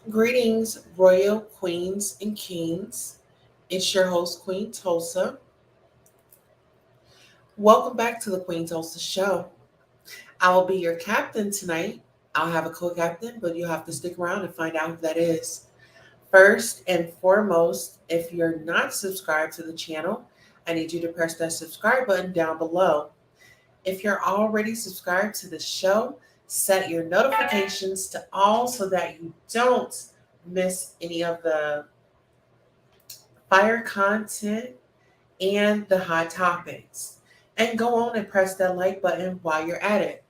Greetings, royal queens and kings. It's your host, Queen Tulsa. Welcome back to the Queen Tulsa Show. I will be your captain tonight. I'll have a co captain, but you'll have to stick around and find out who that is. First and foremost, if you're not subscribed to the channel, I need you to press that subscribe button down below. If you're already subscribed to the show, set your notifications to all so that you don't miss any of the fire content and the hot topics. And go on and press that like button while you're at it.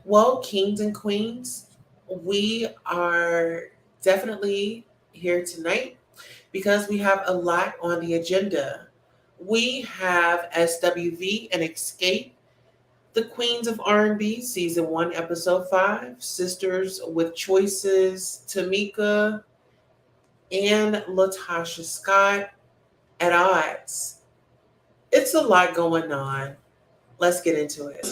Well, kings and queens, we are definitely here tonight because we have a lot on the agenda. We have SWV and Escape, the Queens of R&B, Season 1, Episode 5, Sisters with Choices, Tamika and Latocha Scott at odds. It's a lot going on. Let's get into it.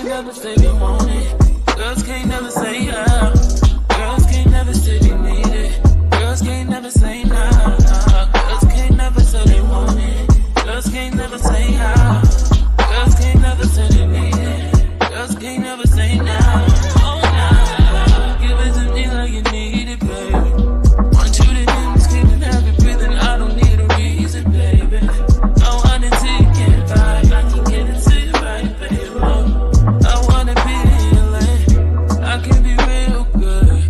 Never say they want it. Girls can't never say yeah. Girls can't never say they need it. Girls can't never say nah. Girls can't never say they want it. Girls can't never say yeah. Girls can't never say they need it. Girls can't never say nah. Oh nah. Give it to me like you need it, baby. Want you to hear me screaming, have it breathing. I don't need a reason, baby. I want it till you can't vibe. I can get it to you right, baby. I wanna be healing. I can be real good.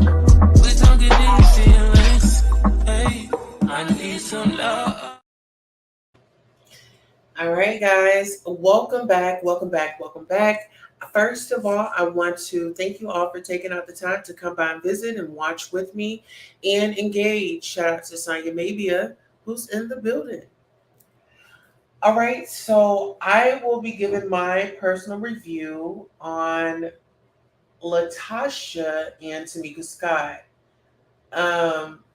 Please don't get these feelings. Hey, I need some love. All right, guys, welcome back. Welcome back. Welcome back. First of all, I want to thank you all for taking out the time to come by and visit and watch with me and engage. Shout out to Sonya Mabia, who's in the building. All right, so I will be giving my personal review on Latasha and Tamika Scott.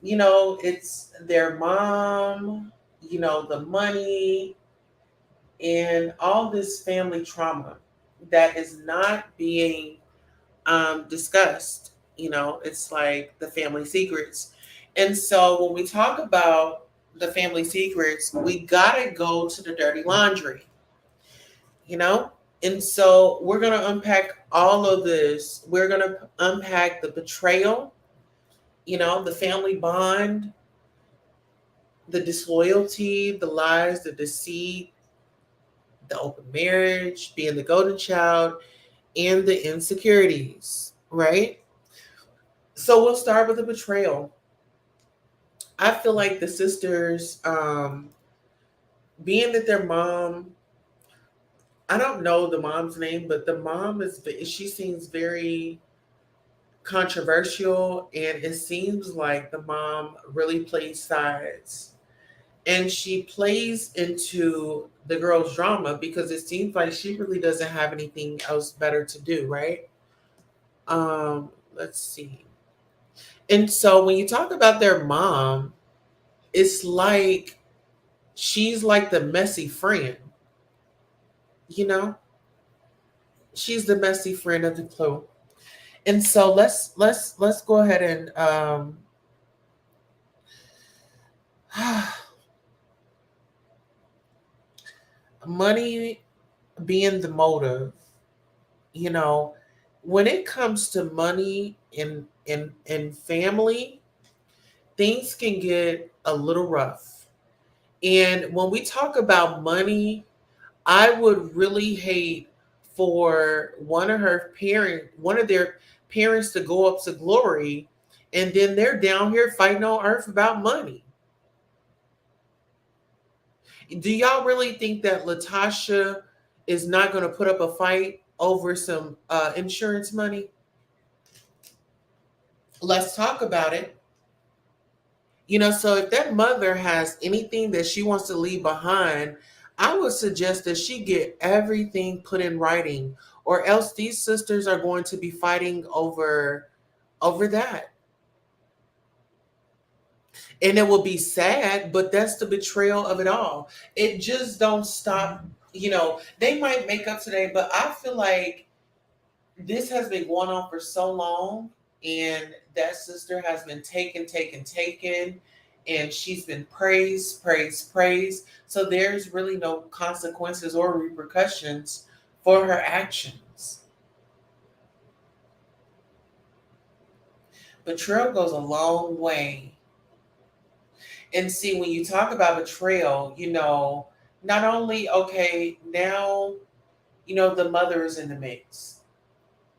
It's their mom, the money, and all this family trauma that is not being discussed. It's like the family secrets. And so when we talk about the family secrets, we got to go to the dirty laundry, you know? And so we're going to unpack all of this. We're going to unpack the betrayal, the family bond, the disloyalty, the lies, the deceit, the open marriage, being the golden child, and the insecurities, right? So we'll start with the betrayal. I feel like the sisters, being that their mom, I don't know the mom's name, but the mom she seems very controversial, and it seems like the mom really plays sides. And she plays into the girl's drama because it seems like she really doesn't have anything else better to do, right? Let's see. And so when you talk about their mom, it's like she's like the messy friend, you know? She's the messy friend of the crew. And so let's go ahead and money being the motive, you know, when it comes to money in family, things can get a little rough. And when we talk about money, I would really hate for one of their parents to go up to glory, and then they're down here fighting on earth about money. Do y'all really think that Latasha is not going to put up a fight over some insurance money? Let's talk about it. So if that mother has anything that she wants to leave behind, I would suggest that she get everything put in writing, or else these sisters are going to be fighting over over that. And it will be sad, but that's the betrayal of it all. It just don't stop. They might make up today, but I feel like this has been going on for so long, and that sister has been taken, and she's been praised. So there's really no consequences or repercussions for her actions. Betrayal goes a long way. And see, when you talk about betrayal, not only, okay, now, the mother is in the mix.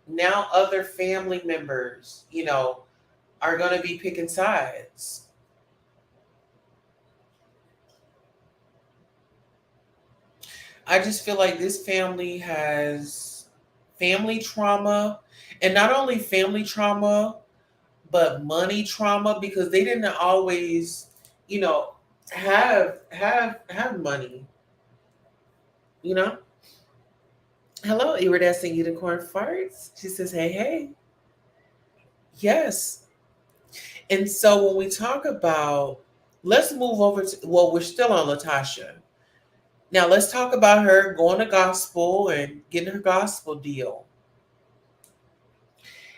Now other family members, are going to be picking sides. I just feel like this family has family trauma, and not only family trauma, but money trauma, because they didn't always, you know, have money. You know. Hello, iridescent unicorn farts. She says, "Hey, hey, yes." And so when we talk about, let's move over to, well, we're still on Latasha. Now let's talk about her going to gospel and getting her gospel deal.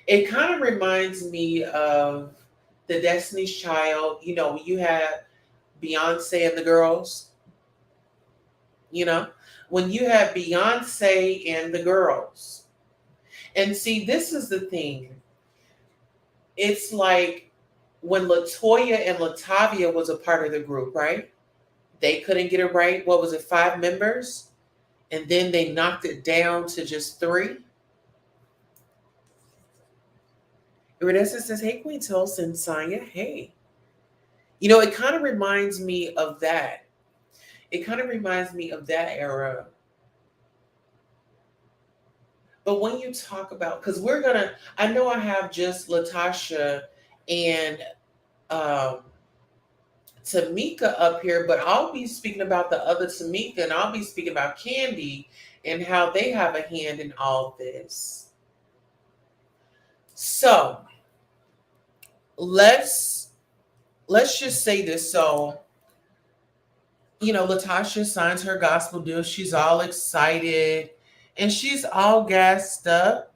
It kind of reminds me of the Destiny's Child. You had Beyonce and the girls. You know, when you have Beyonce and the girls, and see, this is the thing. It's like when Latoya and Latavia was a part of the group, right? They couldn't get it right. What was it, 5 members? And then they knocked it down to just 3. Iridescent says, "Hey, Queen Tulsa and Sonya, hey." It kind of reminds me of that. It kind of reminds me of that era. But when you talk about, because I know I have just Latasha and um, Tamika up here, but I'll be speaking about the other Tamika, and I'll be speaking about Candy and how they have a hand in all this. So let's just say this. So, Latasha signs her gospel deal. She's all excited and she's all gassed up.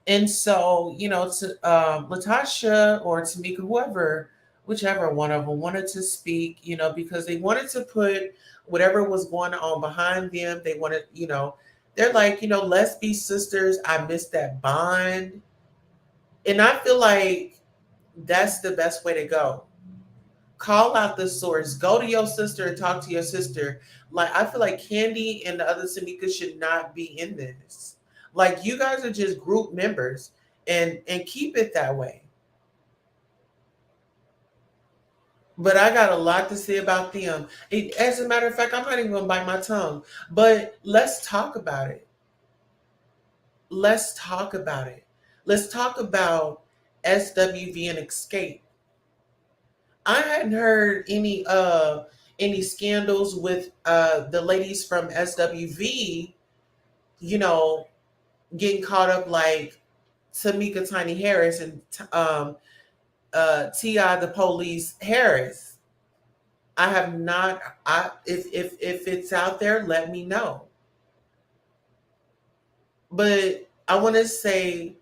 And so, Latasha or Tamika, whoever, whichever one of them wanted to speak, because they wanted to put whatever was going on behind them. They wanted, they're like, let's be sisters. I miss that bond. And I feel like that's the best way to go. Call out the source. Go to your sister and talk to your sister. Like, I feel like Candy and the other Tamika should not be in this. Like, you guys are just group members, and keep it that way. But I got a lot to say about them. As a matter of fact, I'm not even gonna bite my tongue. But let's talk about it. Let's talk about it. Let's talk about SWV and Xscape. I hadn't heard any scandals with the ladies from SWV, you know, getting caught up like Tamika Tiny Harris and Ti the Police Harris. I have not. If it's out there, let me know. But I want to say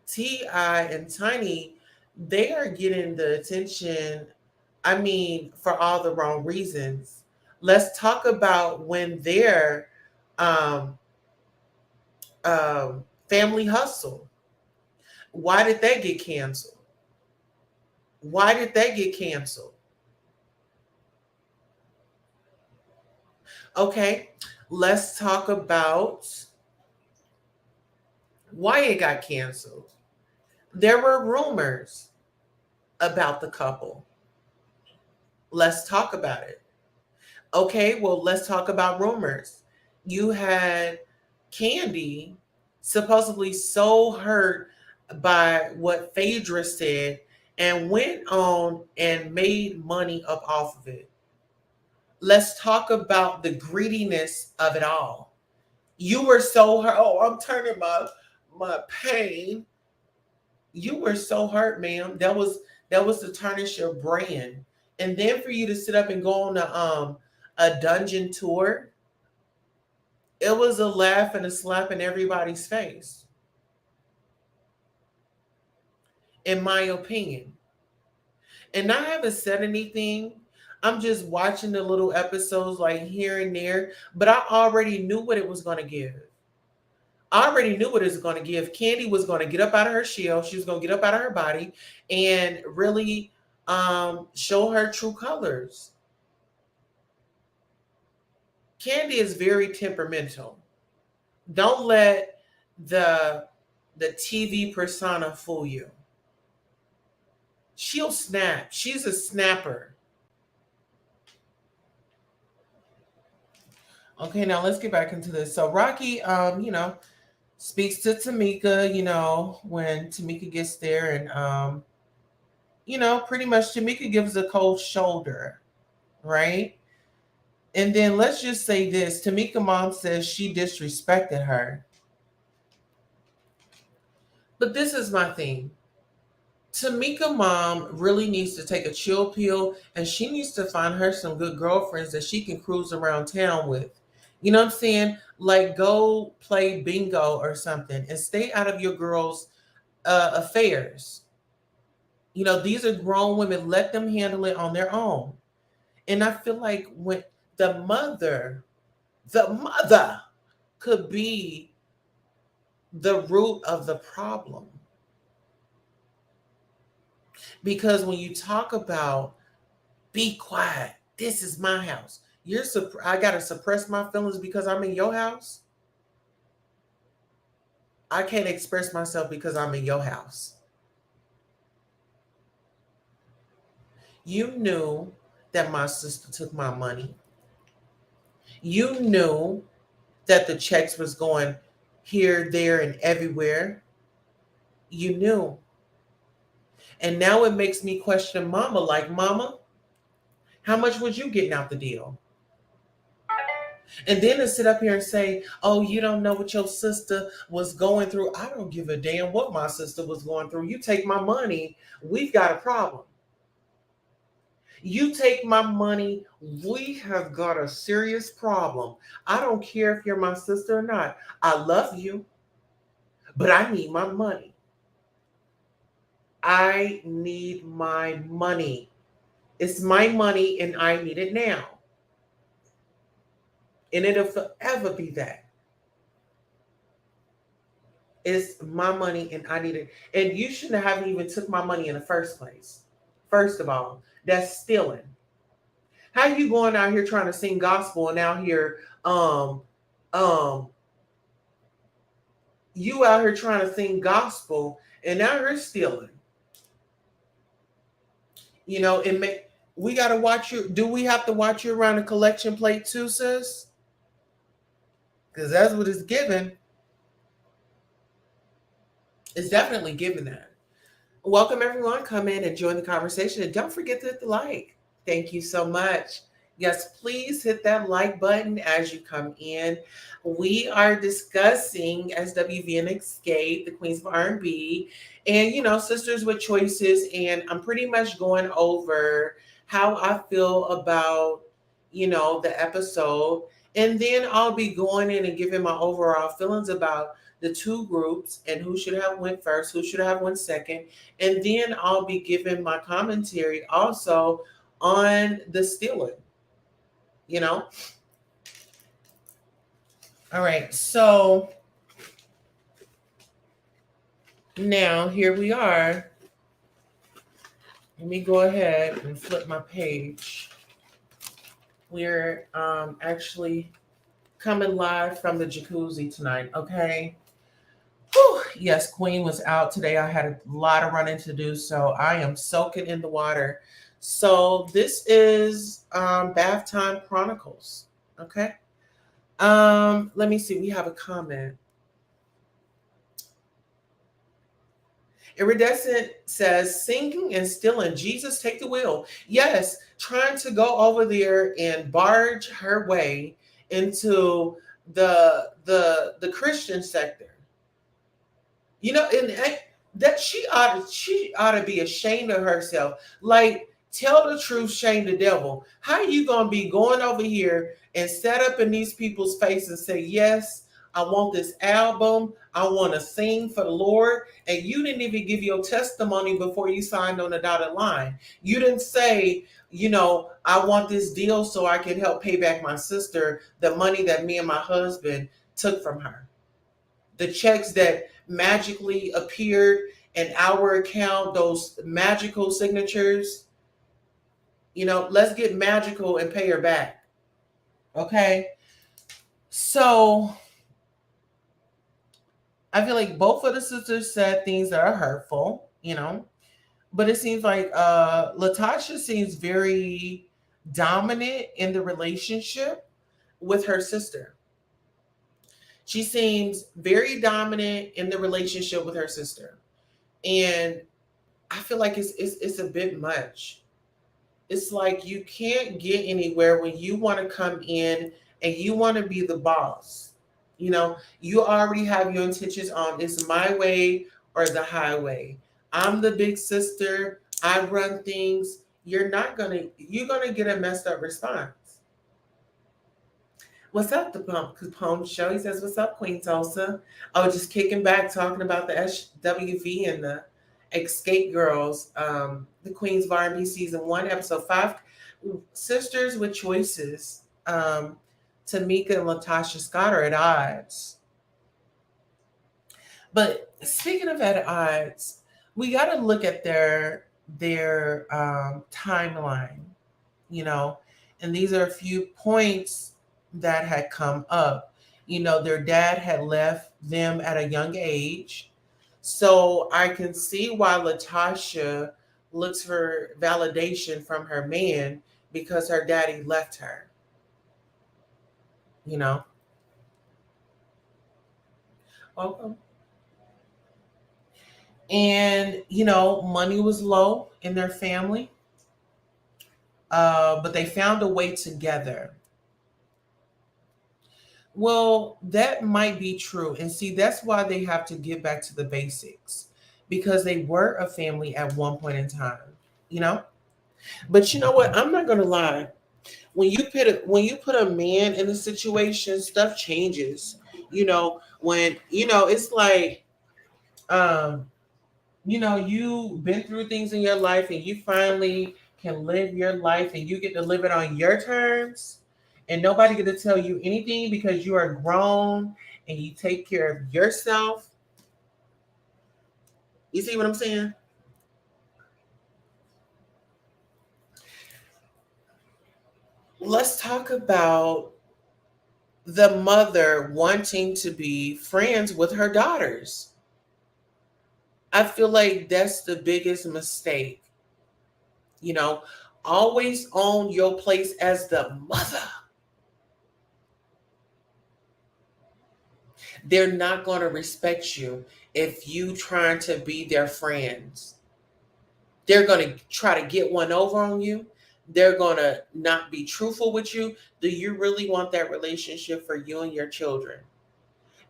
Ti and Tiny, they are getting the attention. I mean, for all the wrong reasons. Let's talk about when their um, family hustle. Why did that get canceled? Why did that get canceled? Okay, let's talk about why it got canceled. There were rumors about the couple. Let's talk about it. Okay, well, let's talk about rumors. You had Candy supposedly so hurt by what Phaedra said and went on and made money up off of it. Let's talk about the greediness of it all. You were so hurt. Oh, I'm turning my pain. You were so hurt, ma'am. That was to tarnish your brand. And then for you to sit up and go on a dungeon tour, it was a laugh and a slap in everybody's face, in my opinion. And I haven't said anything. I'm just watching the little episodes like here and there, but I already knew what it was going to give. I already knew what it was going to give. Candy was going to get up out of her shell. She was going to get up out of her body and really show her true colors. Candy is very temperamental. Don't let the TV persona fool you. She'll snap. She's a snapper. Okay, now let's get back into this. So Rocky, speaks to Tamika, when Tamika gets there, and pretty much Tamika gives a cold shoulder, right? And then let's just say this: Tamika mom says she disrespected her. But this is my thing. Tamika mom really needs to take a chill pill, and she needs to find her some good girlfriends that she can cruise around town with. You know what I'm saying? Like go play bingo or something and stay out of your girls' affairs. These are grown women. Let them handle it on their own. And I feel like when the mother could be the root of the problem. Because when you talk about be quiet, this is my house. I gotta suppress my feelings because I'm in your house. I can't express myself because I'm in your house. You knew that my sister took my money. You knew that the checks was going here, there, and everywhere. You knew. And now it makes me question mama, like, mama, how much was you getting out the deal? And then to sit up here and say, oh, you don't know what your sister was going through. I don't give a damn what my sister was going through. You take my money, we've got a problem. You take my money, we have got a serious problem. I don't care if you're my sister or not. I love you, but I need my money. I need my money. It's my money and I need it now. And it'll forever be that. It's my money and I need it. And you shouldn't have even took my money in the first place. First of all, that's stealing. How you going out here trying to sing gospel and out here you out here trying to sing gospel and now you're stealing? We got to watch you. Do we have to watch you around a collection plate too, sis? Because that's what it's given. It's definitely given that. Welcome, everyone. Come in and join the conversation. And don't forget to hit the like. Thank you so much. Yes, please hit that like button as you come in. We are discussing Swv Xscape, the Queens of R&B, and, Sisters with Choices. And I'm pretty much going over how I feel about, the episode. And then I'll be going in and giving my overall feelings about the two groups and who should have went first, who should have went second. And then I'll be giving my commentary also on the stealing. All right, so now here we are. Let me go ahead and flip my page. We're actually coming live from the jacuzzi tonight, okay? Whew. Yes, Queen was out today. I had a lot of running to do, so I am soaking in the water. So this is Bath Time Chronicles, okay? Let me see. We have a comment. Iridescent says, singing and stealing. Jesus, take the wheel. Yes, trying to go over there and barge her way into the Christian sector. And That she ought to be ashamed of herself. Like, tell the truth, shame the devil. How you gonna be going over here and set up in these people's face and say, yes, I want this album, I want to sing for the Lord, and you didn't even give your testimony before you signed on the dotted line. You didn't say, I want this deal so I can help pay back my sister the money that me and my husband took from her. The checks that magically appeared in our account, those magical signatures, let's get magical and pay her back. Okay. So I feel like both of the sisters said things that are hurtful. But it seems like Latasha seems very dominant in the relationship with her sister. She seems very dominant in the relationship with her sister. And I feel like it's a bit much. It's like you can't get anywhere when you want to come in and you want to be the boss. You already have your intentions on it's my way or the highway. I'm the big sister. I run things. You're gonna get a messed up response. What's up, the Capone Show? He says, "What's up, Queen Tulsa?" I was just kicking back, talking about the SWV and the Escape Girls, the Queens of R&B season 1, episode 5, sisters with choices. Tamika and Latocha Scott are at odds. But speaking of at odds, we got to look at their timeline, you know, and these are a few points that had come up. Their dad had left them at a young age. So I can see why Latasha looks for validation from her man because her daddy left her, you know. Welcome. And, money was low in their family, but they found a way together. Well, that might be true. And see, that's why they have to get back to the basics because they were a family at one point in time, you know? But you know what? I'm not going to lie. When you put a man in a situation, stuff changes. When it's like you've been through things in your life and you finally can live your life and you get to live it on your terms and nobody get to tell you anything because you are grown and you take care of yourself. You see what I'm saying? Let's talk about the mother wanting to be friends with her daughters. I feel like that's the biggest mistake. You know, always own your place as the mother. They're not going to respect you if you trying to be their friends. They're going to try to get one over on you. They're going to not be truthful with you. Do you really want that relationship for you and your children?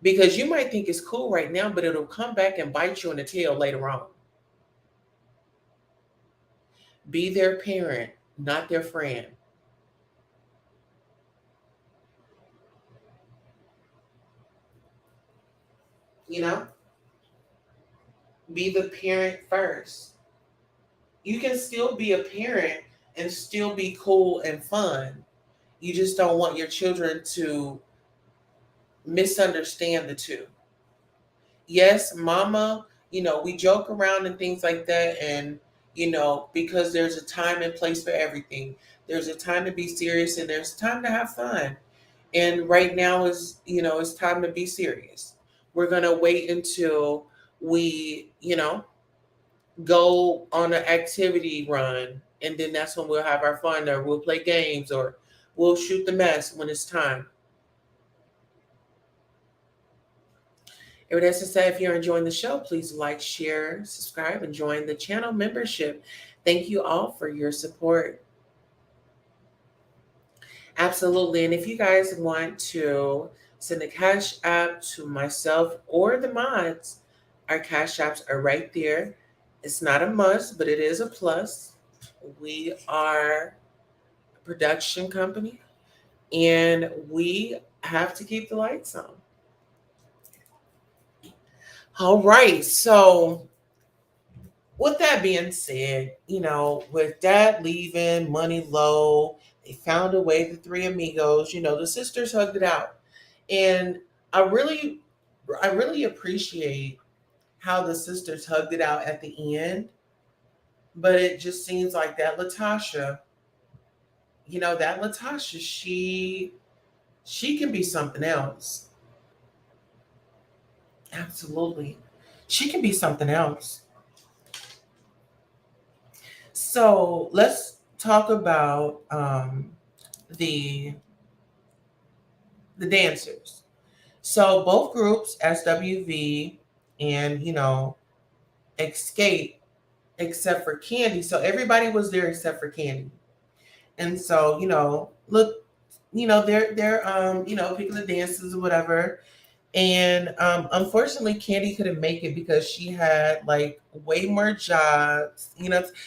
Because you might think it's cool right now, but it'll come back and bite you in the tail later on. Be their parent, not their friend. You know, be the parent first. You can still be a parent and still be cool and fun. You just don't want your children to misunderstand the two. Yes, mama, we joke around and things like that. And, because there's a time and place for everything. There's a time to be serious and there's time to have fun. And right now it's time to be serious. We're going to wait until we, go on an activity run. And then that's when we'll have our fun or we'll play games or we'll shoot the mess when it's time. Everybody has to say, if you're enjoying the show, please like, share, subscribe, and join the channel membership. Thank you all for your support. Absolutely. And if you guys want to send a cash app to myself or the mods, Our cash apps are right there. It's not a must, but it is a plus. We are a production company and we have to keep the lights on. All right. So, with that being said, with dad leaving, money low, they found a way, the three amigos, the sisters hugged it out. And I really, I really appreciate how the sisters hugged it out at the end. But it just seems like that Latasha, that Latasha, she can be something else. Absolutely. She can be something else. So let's talk about the the dancers. So both groups, SWV and Escape, except for Candy. So everybody was there except for Candy. And so look, they're picking the dances or whatever. And unfortunately, Candy couldn't make it because she had like way more jobs.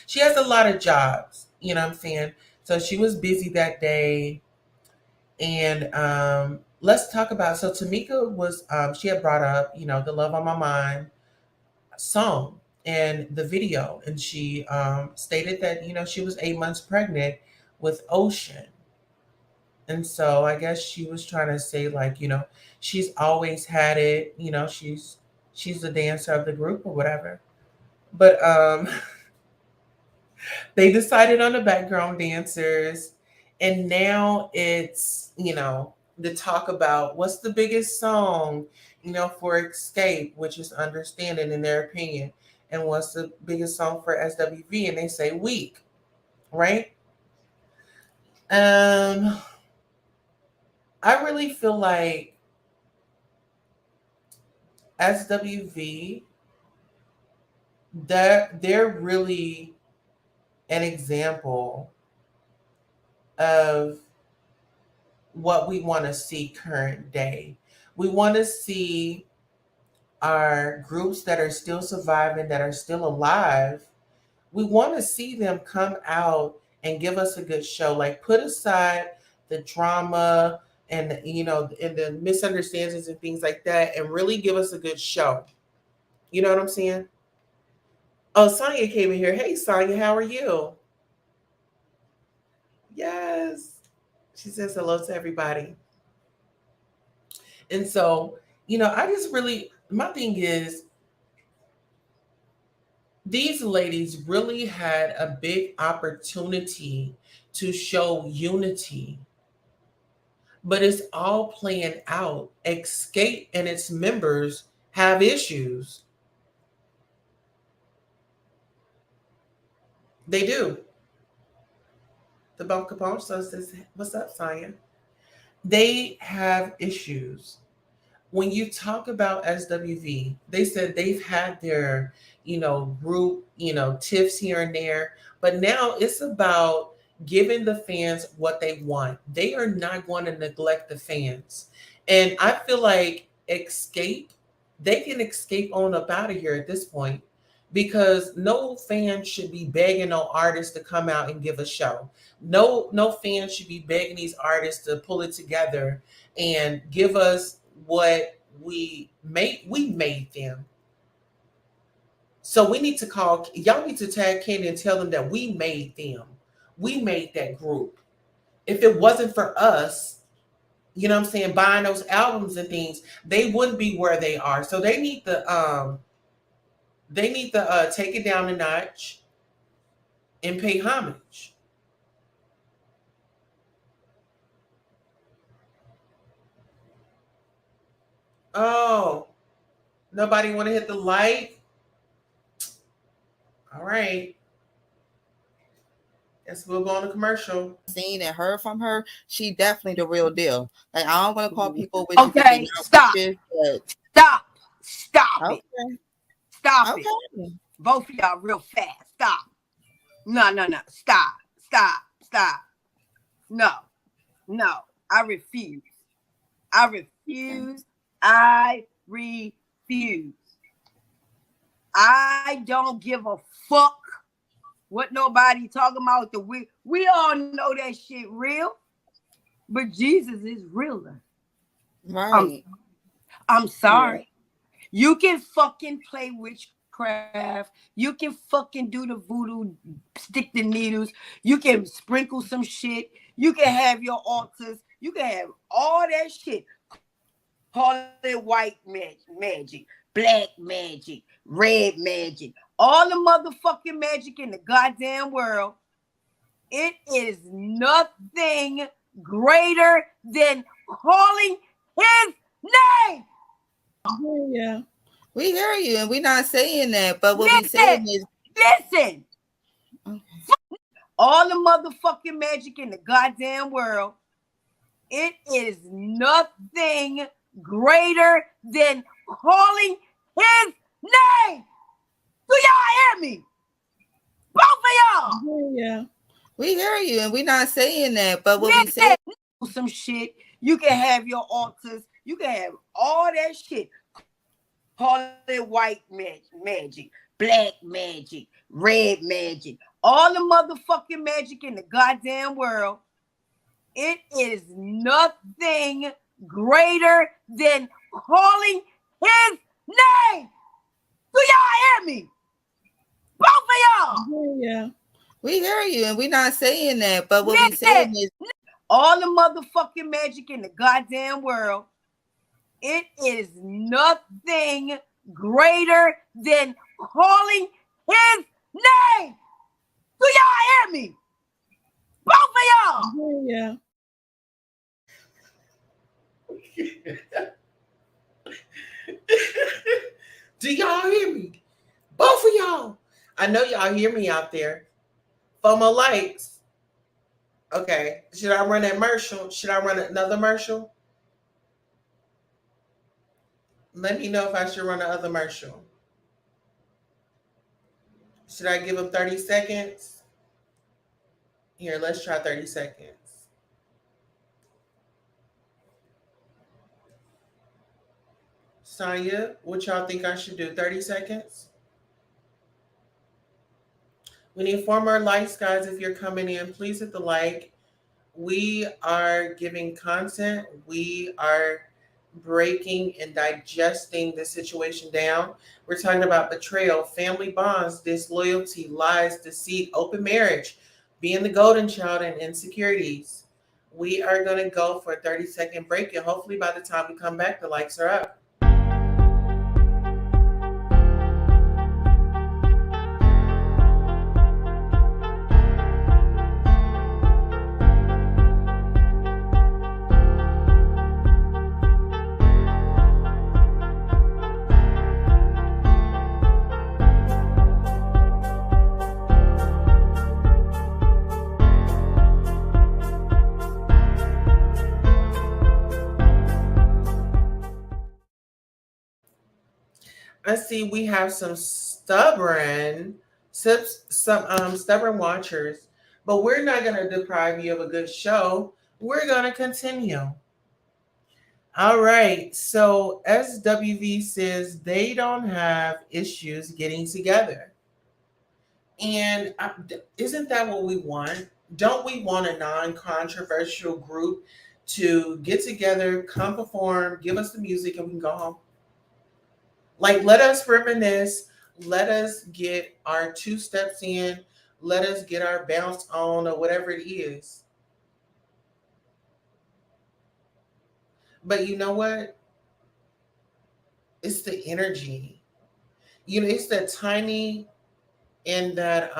She has a lot of jobs. You know what I'm saying? So she was busy that day. And let's talk about. So Tamika was. She had brought up, the "Love on My Mind" song and the video, and she stated that she was 8 months pregnant with Ocean. And so I guess she was trying to say like, she's always had it, she's the dancer of the group or whatever. But they decided on the background dancers and now it's, the talk about what's the biggest song, for Escape, which is Understanding in their opinion, and what's the biggest song for SWV, and they say Weak, right? Um I really feel like SWV, they're really an example of what we want to see current day. We want to see our groups that are still surviving, that are still alive. We want to see them come out and give us a good show. Like put aside the drama and and the misunderstandings and things like that, and really give us a good show. You know what I'm saying? Oh, Sonia came in here. Hey, Sonia, how are you? Yes. She says hello to everybody. And so, I just really, my thing is, these ladies really had a big opportunity to show unity, but it's all playing out. Escape and its members have issues. They do. The Bon Capone says, what's up, Sonia? They have issues. When you talk about SWV, they said they've had their, group, tiffs here and there, but now it's about giving the fans what they want. They are not going to neglect the fans. And I feel like Escape, they can escape on up out of here at this point because no fan should be begging no artist to come out and give a show. No fan should be begging these artists to pull it together and give us what we made them. So we need to call y'all need to tag Candy and tell them that we made them. We made that group. If it wasn't for us, what I'm saying, buying those albums and things, they wouldn't be where they are. So they need to take it down a notch and pay homage. Oh, nobody want to hit the like? All right. Guess we'll go on a commercial. Seen and heard from her, she definitely the real deal. Like I don't want to call people with okay, stop. Stop. Stop it. Okay. Stop Okay. it. Both of y'all real fast. Stop. No. Stop. Stop. Stop. No. No. I refuse. I refuse. I refuse. I don't give a fuck what nobody talking about. We all know that shit real, but Jesus is realer. Right. I'm sorry. You can fucking play witchcraft. You can fucking do the voodoo, stick the needles. You can sprinkle some shit. You can have your altars. You can have all that shit. Call it white magic, black magic, red magic, all the motherfucking magic in the goddamn world. It is nothing greater than calling his name. Yeah. We hear you, and we're not saying that, but what we saying is, listen. All the motherfucking magic in the goddamn world. It is nothing greater than calling his name. Do y'all hear me? Both of y'all. Yeah. We hear you, and we're not saying that, but what we saying some shit. You can have your altars. You can have all that shit. Call it white magic, black magic, red magic, all the motherfucking magic in the goddamn world. It is nothing greater than calling his name. Do y'all hear me? Both of y'all. Yeah. We hear you, and we're not saying that, but what we saying is, all the motherfucking magic in the goddamn world. It is nothing greater than calling his name. Do y'all hear me? Both of y'all. Yeah. Do y'all hear me? Both of y'all. I know y'all hear me out there. FOMO likes. Okay. Should I run that commercial? Should I run another commercial? Let me know if I should run another commercial. Should I give them 30 seconds? Here, let's try 30 seconds. Sonya, what y'all think I should do? 30 seconds? We need 4 more likes, guys. If you're coming in, please hit the like. We are giving content. We are breaking and digesting the situation down. We're talking about betrayal, family bonds, disloyalty, lies, deceit, open marriage, being the golden child, and insecurities. We are going to go for a 30-second break, and hopefully by the time we come back, the likes are up. I see we have some stubborn watchers, but we're not going to deprive you of a good show. We're going to continue. All right. So SWV says they don't have issues getting together. And isn't that what we want? Don't we want a non-controversial group to get together, come perform, give us the music, and we can go home? Like, let us reminisce. Let us get our 2 steps in. Let us get our bounce on, or whatever it is. But you know what? It's the energy. It's that tiny and that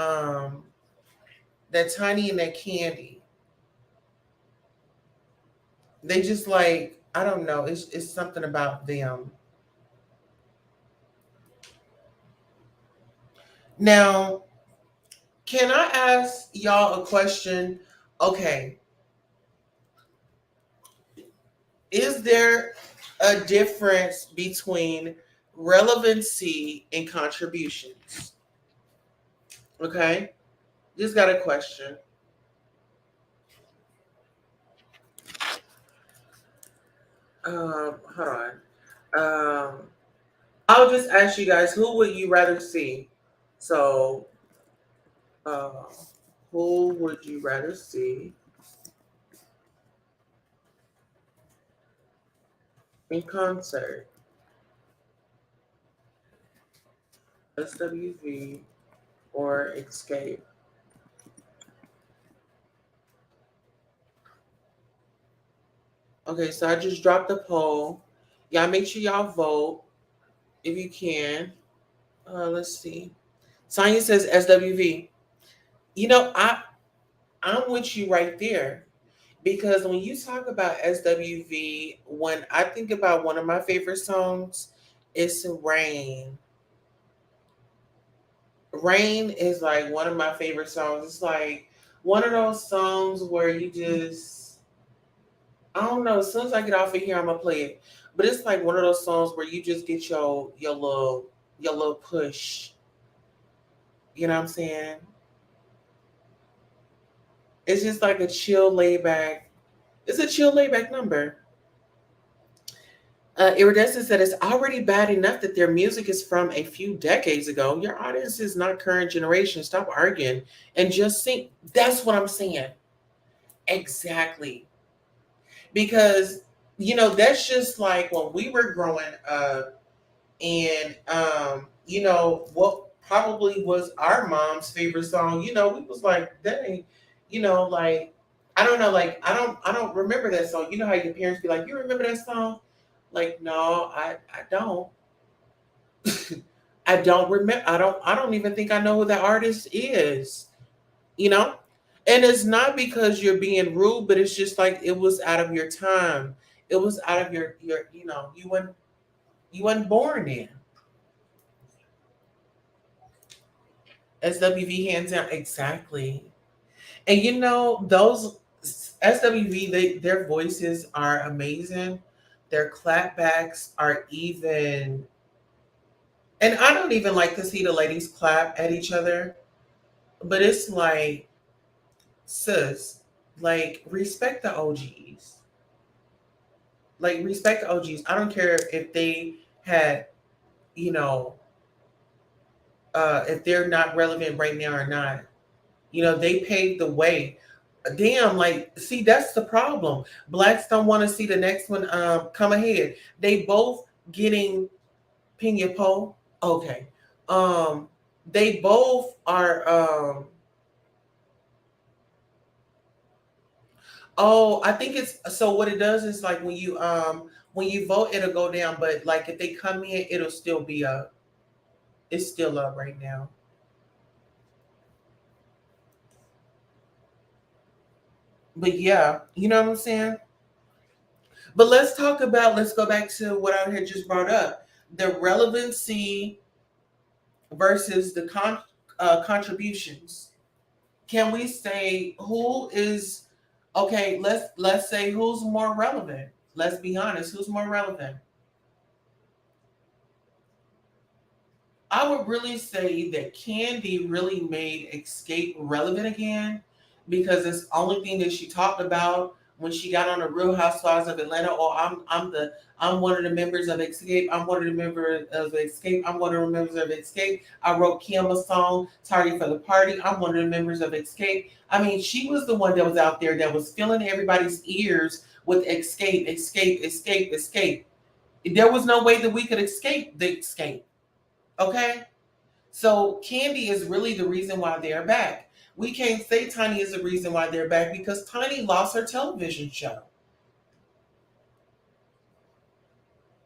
tiny and that candy. They just like, I don't know. It's something about them. Now, can I ask y'all a question? Okay. Is there a difference between relevancy and contributions? Okay. Just got a question. Hold on. always ask you guys, who would you rather see? So, uh, who would you rather see in concert? SWV or Escape? Okay, so I just dropped the poll. Y'all make sure y'all vote if you can. Let's see. Sonya says SWV. You know, I'm with you right there because when you talk about SWV, when I think about one of my favorite songs, it's Rain. Rain is like one of my favorite songs. It's like one of those songs where you just, I don't know. As soon as I get off of here, I'm gonna play it. But it's like one of those songs where you just get your little push. You know what I'm saying? It's just like a chill, laid back. It's a chill, laid back number. Iridescent said it's already bad enough that their music is from a few decades ago. Your audience is not current generation. Stop arguing and just sing. That's what I'm saying. Exactly. Because, that's just like when we were growing up and, what probably was our mom's favorite song, we was like, that ain't, like, I don't know, like, I don't remember that song. You know how your parents be like, you remember that song? Like, no, I don't. I don't remember. I don't even think I know who that artist is. You know? And it's not because you're being rude, but it's just like it was out of your time. It was out of your you weren't born in. SWV hands down. Exactly. And those SWV, their voices are amazing. Their clapbacks are even, and I don't even like to see the ladies clap at each other, but it's like, sis, like respect the OGs. Like respect the OGs. I don't care if they had, you know, if they're not relevant right now or not. They paved the way. Damn, like, see, that's the problem. Blacks don't want to see the next one come ahead. They both getting Pina Po. Okay. Um, they both are oh, I think it's so what it does is like when you vote it'll go down, but like if they come in, it'll still be up. It's still up right now. But yeah, you know what I'm saying? But let's go back to what I had just brought up. The relevancy versus the contributions. Can we say who is okay? Let's say who's more relevant. Let's be honest. Who's more relevant? I would really say that Candy really made Escape relevant again because it's the only thing that she talked about when she got on the Real Housewives of Atlanta. Or I'm one of the members of Escape. I'm one of the members of Escape. I'm one of the members of Escape. I wrote Kim a song, Tardy for the Party. I'm one of the members of Escape. I mean, she was the one that was out there that was filling everybody's ears with Escape, Escape, Escape, Escape. There was no way that we could escape the Escape. Okay? So Candy is really the reason why they're back. We can't say Tiny is the reason why they're back because Tiny lost her television show.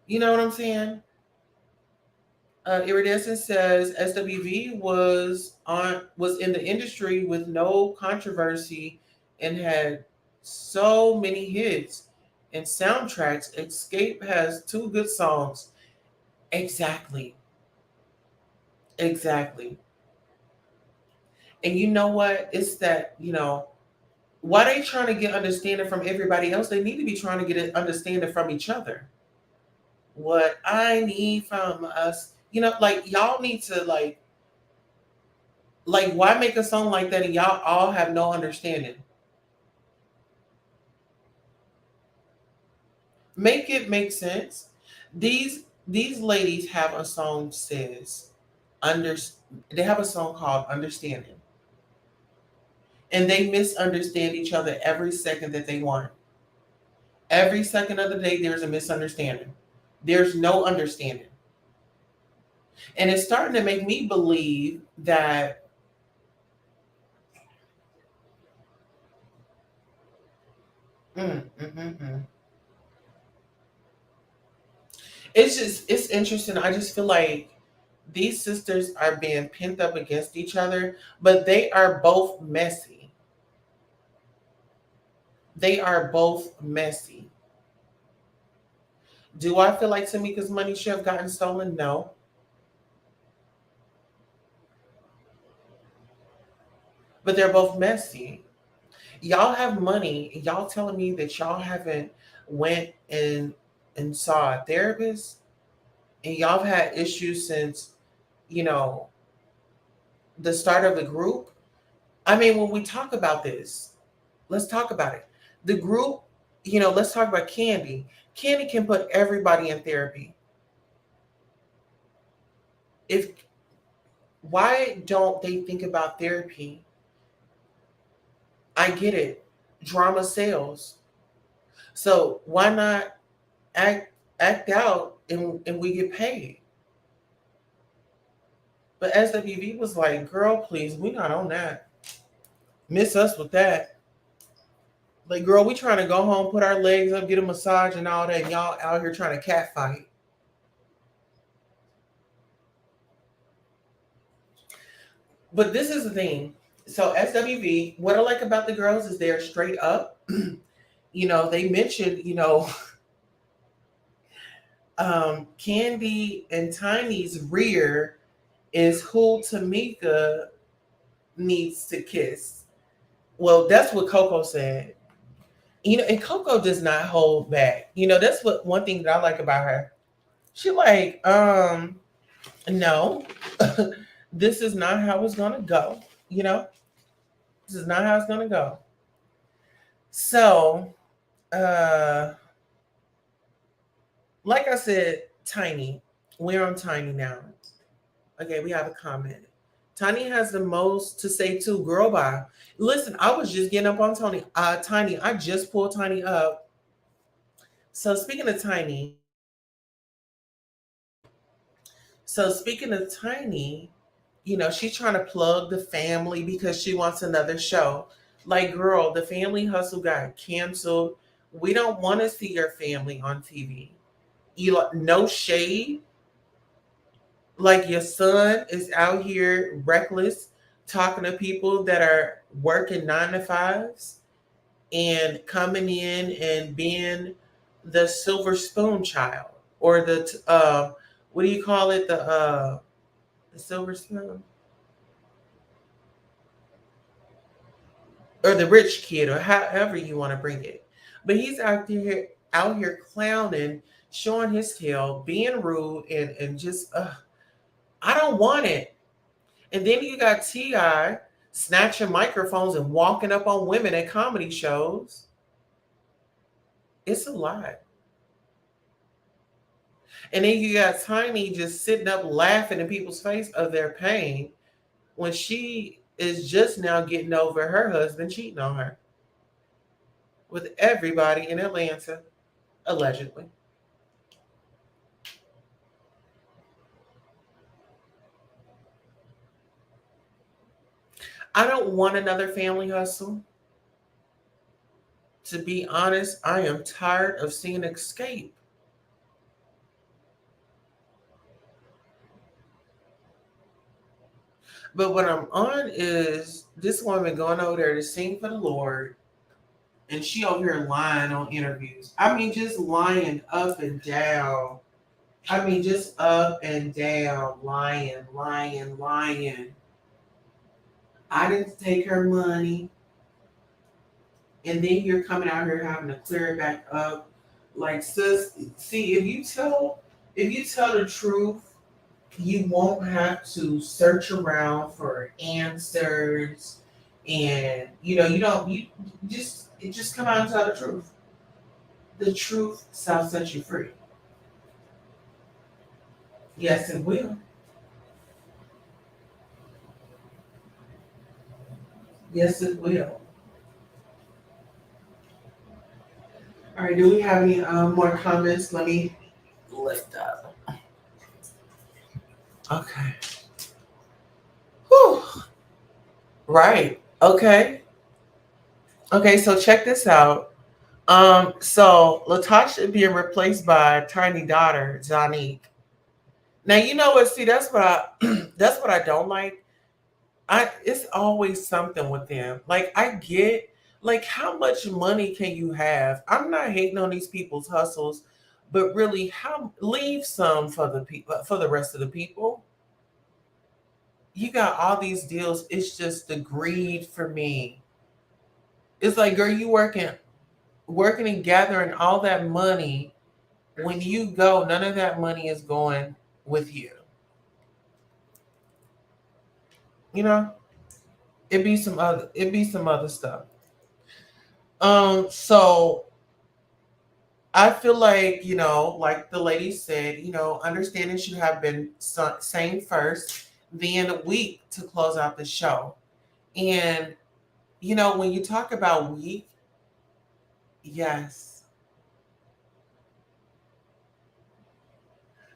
You know what I'm saying? Iridescent says SWV was in the industry with no controversy and had so many hits and soundtracks. Escape has two good songs. Exactly. Exactly. And you know what? It's that, why they trying to get understanding from everybody else? They need to be trying to get an understanding from each other. What I need from us, like y'all need to like why make a song like that and y'all all have no understanding? Make it make sense. These These ladies have a song says under they have a song called Understanding. And they misunderstand each other every second that they want. Every second of the day there's a misunderstanding. There's no understanding. And it's starting to make me believe that mm, mm, mm, mm. It's interesting. I just feel like these sisters are being pent up against each other, but they are both messy. They are both messy. Do I feel like Tamika's money should have gotten stolen? No. But they're both messy. Y'all have money. Y'all telling me that y'all haven't went and saw a therapist, and y'all have had issues since, you know, the start of the group. I mean, when we talk about this, let's talk about it. The group, let's talk about Candy. Candy can put everybody in therapy. If Why don't they think about therapy? I get it. Drama sells. So why not act out and we get paid? But SWV was like, girl, please, we not on that. Miss us with that. Like, girl, we trying to go home, put our legs up, get a massage and all that, and y'all out here trying to catfight. But this is the thing. So SWV, what I like about the girls is they're straight up. They mentioned, Candy and Tiny's rear is who Tamika needs to kiss. Well, that's what Coco said. And Coco does not hold back. That's what one thing that I like about her. She like, no, this is not how it's gonna go. This is not how it's gonna go. So, like I said, Tiny, we're on Tiny now. Okay, we have a comment. Tiny has the most to say too. Girl, bye. Listen, I was just getting up on Tiny. Tiny, I just pulled Tiny up. So speaking of Tiny, she's trying to plug the family because she wants another show. Like, girl, the Family Hustle got canceled. We don't want to see your family on TV. No shade. Like, your son is out here reckless, talking to people that are working 9 to 5s and coming in and being the silver spoon child, or the what do you call it? The silver spoon, or the rich kid, or however you want to bring it. But he's out here clowning, showing his tail, being rude, and just I don't want it. And then you got T.I. snatching microphones and walking up on women at comedy shows. It's a lot. And then you got Tiny just sitting up laughing in people's face of their pain when she is just now getting over her husband cheating on her with everybody in Atlanta, allegedly. I don't want another Family Hustle. To be honest, I am tired of seeing Xscape. But what I'm on is this woman going over there to sing for the Lord, and she over here lying on interviews. I mean, just lying up and down. I mean, just up and down, lying, lying, lying. I didn't take her money. And then you're coming out here having to clear it back up. Like, sis, see, if you tell the truth, you won't have to search around for answers, and you just come out and tell the truth. The truth shall set you free. Yes, it will. Yes, it will. All right. Do we have any more comments? Let me lift up. Okay. Whew. Right. Okay. Okay. So check this out. So Latasha being replaced by tiny daughter Zanique. Now you know what? See, that's what I that's what I don't like. It's always something with them. Like I get like how much money can you have? I'm not hating on these people's hustles, but really how leave some for the people for the rest of the people. You got all these deals. It's just the greed for me. It's like, girl, you working and gathering all that money. When you go, none of that money is going with you. You know, it'd be some other stuff. So I feel like, like the lady said, understanding should have been sang first, then a week to close out the show. And, when you talk about week, yes,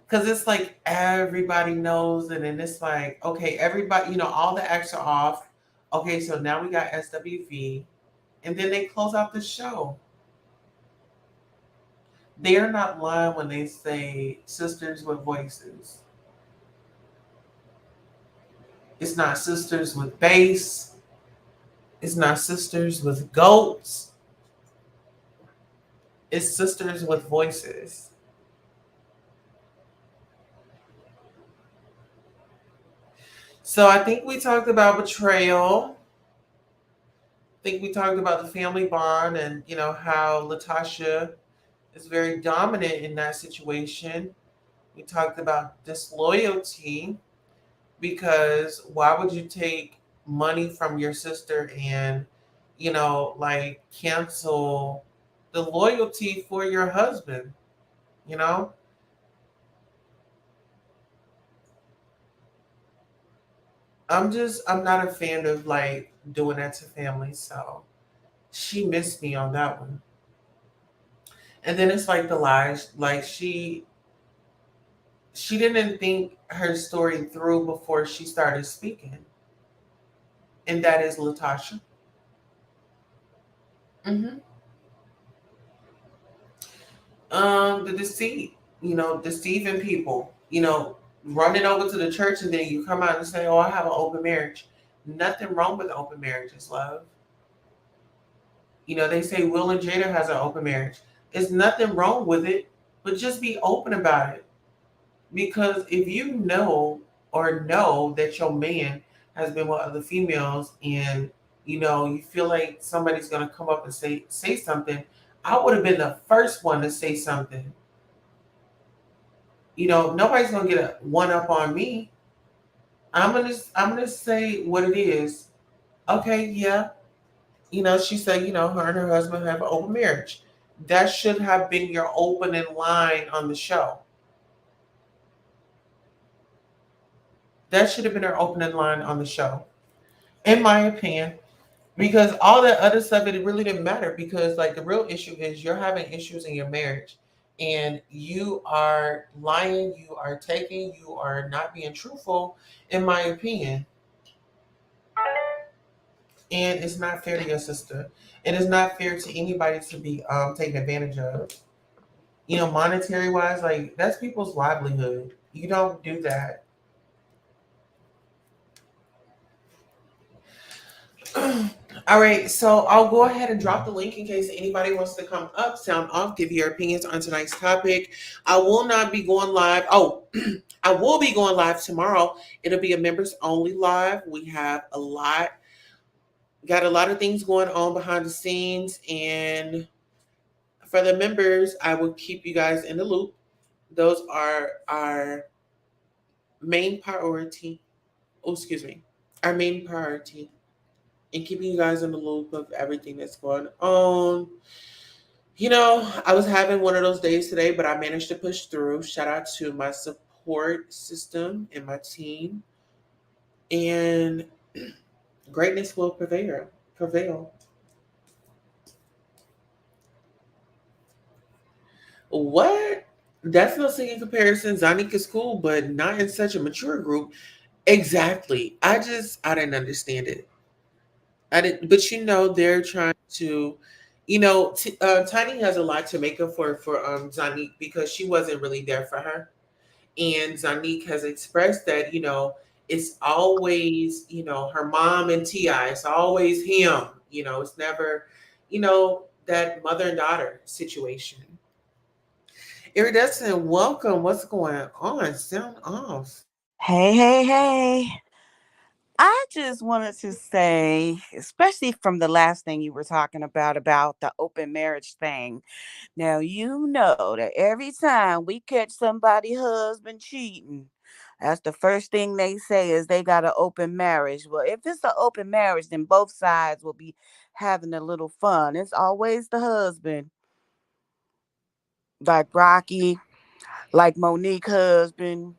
because it's like everybody knows it. And it's like, okay, everybody, all the acts are off. Okay, so now we got SWV. And then they close out the show. They're not lying when they say sisters with voices. It's not sisters with bass. It's not sisters with goats. It's sisters with voices. So I think we talked about betrayal. I think we talked about the family bond and how Latasha is very dominant in that situation. We talked about disloyalty because why would you take money from your sister and like cancel the loyalty for your husband, you know? I'm not a fan of like doing that to family, so she missed me on that one. And then it's like the lies, like she didn't think her story through before she started speaking, and that is Latasha. hmm the deceit, deceiving people, running over to the church and then you come out and say, "Oh, I have an open marriage." Nothing wrong with open marriages, love. They say Will and Jada has an open marriage. There's nothing wrong with it, but just be open about it. Because if you know that your man has been with other females and you feel like somebody's gonna come up and say something, I would have been the first one to say something. Nobody's gonna get a one up on me. I'm gonna say what it is. Okay, yeah. She said, her and her husband have an open marriage. That should have been your opening line on the show. That should have been her opening line on the show, in my opinion. Because all that other stuff, it really didn't matter. Because like the real issue is you're having issues in your marriage, and you are lying, you are taking, you are not being truthful, in my opinion. And it's not fair to your sister. It is not fair to anybody to be taken advantage of. Monetary wise, like that's people's livelihood. You don't do that. All right, so I'll go ahead and drop the link in case anybody wants to come up, sound off, give your opinions on tonight's topic. I will not be going live. Oh, I will be going live tomorrow. It'll be a members only live. We have got a lot of things going on behind the scenes, and for the members, I will keep you guys in the loop. Those are our main priority. Oh, excuse me. Our main priority and keeping you guys in the loop of everything that's going on. I was having one of those days today, but I managed to push through. Shout out to my support system and my team, and greatness will prevail. Prevail. What? That's no singing comparison. Zanik is cool, but not in such a mature group. Exactly. I didn't understand it. I didn't, but they're trying to, Tiny has a lot to make up for Zanik because she wasn't really there for her, and Zanik has expressed that it's always her mom and Ti. It's always him. It's never that mother and daughter situation. Iridescent, welcome. What's going on? Sound off. Hey, hey, hey. I just wanted to say, especially from the last thing you were talking about the open marriage thing. Now, you know that every time we catch somebody husband cheating, that's the first thing they say is they got an open marriage. Well, if it's an open marriage, then both sides will be having a little fun. It's always the husband, like Rocky, like Monique husband,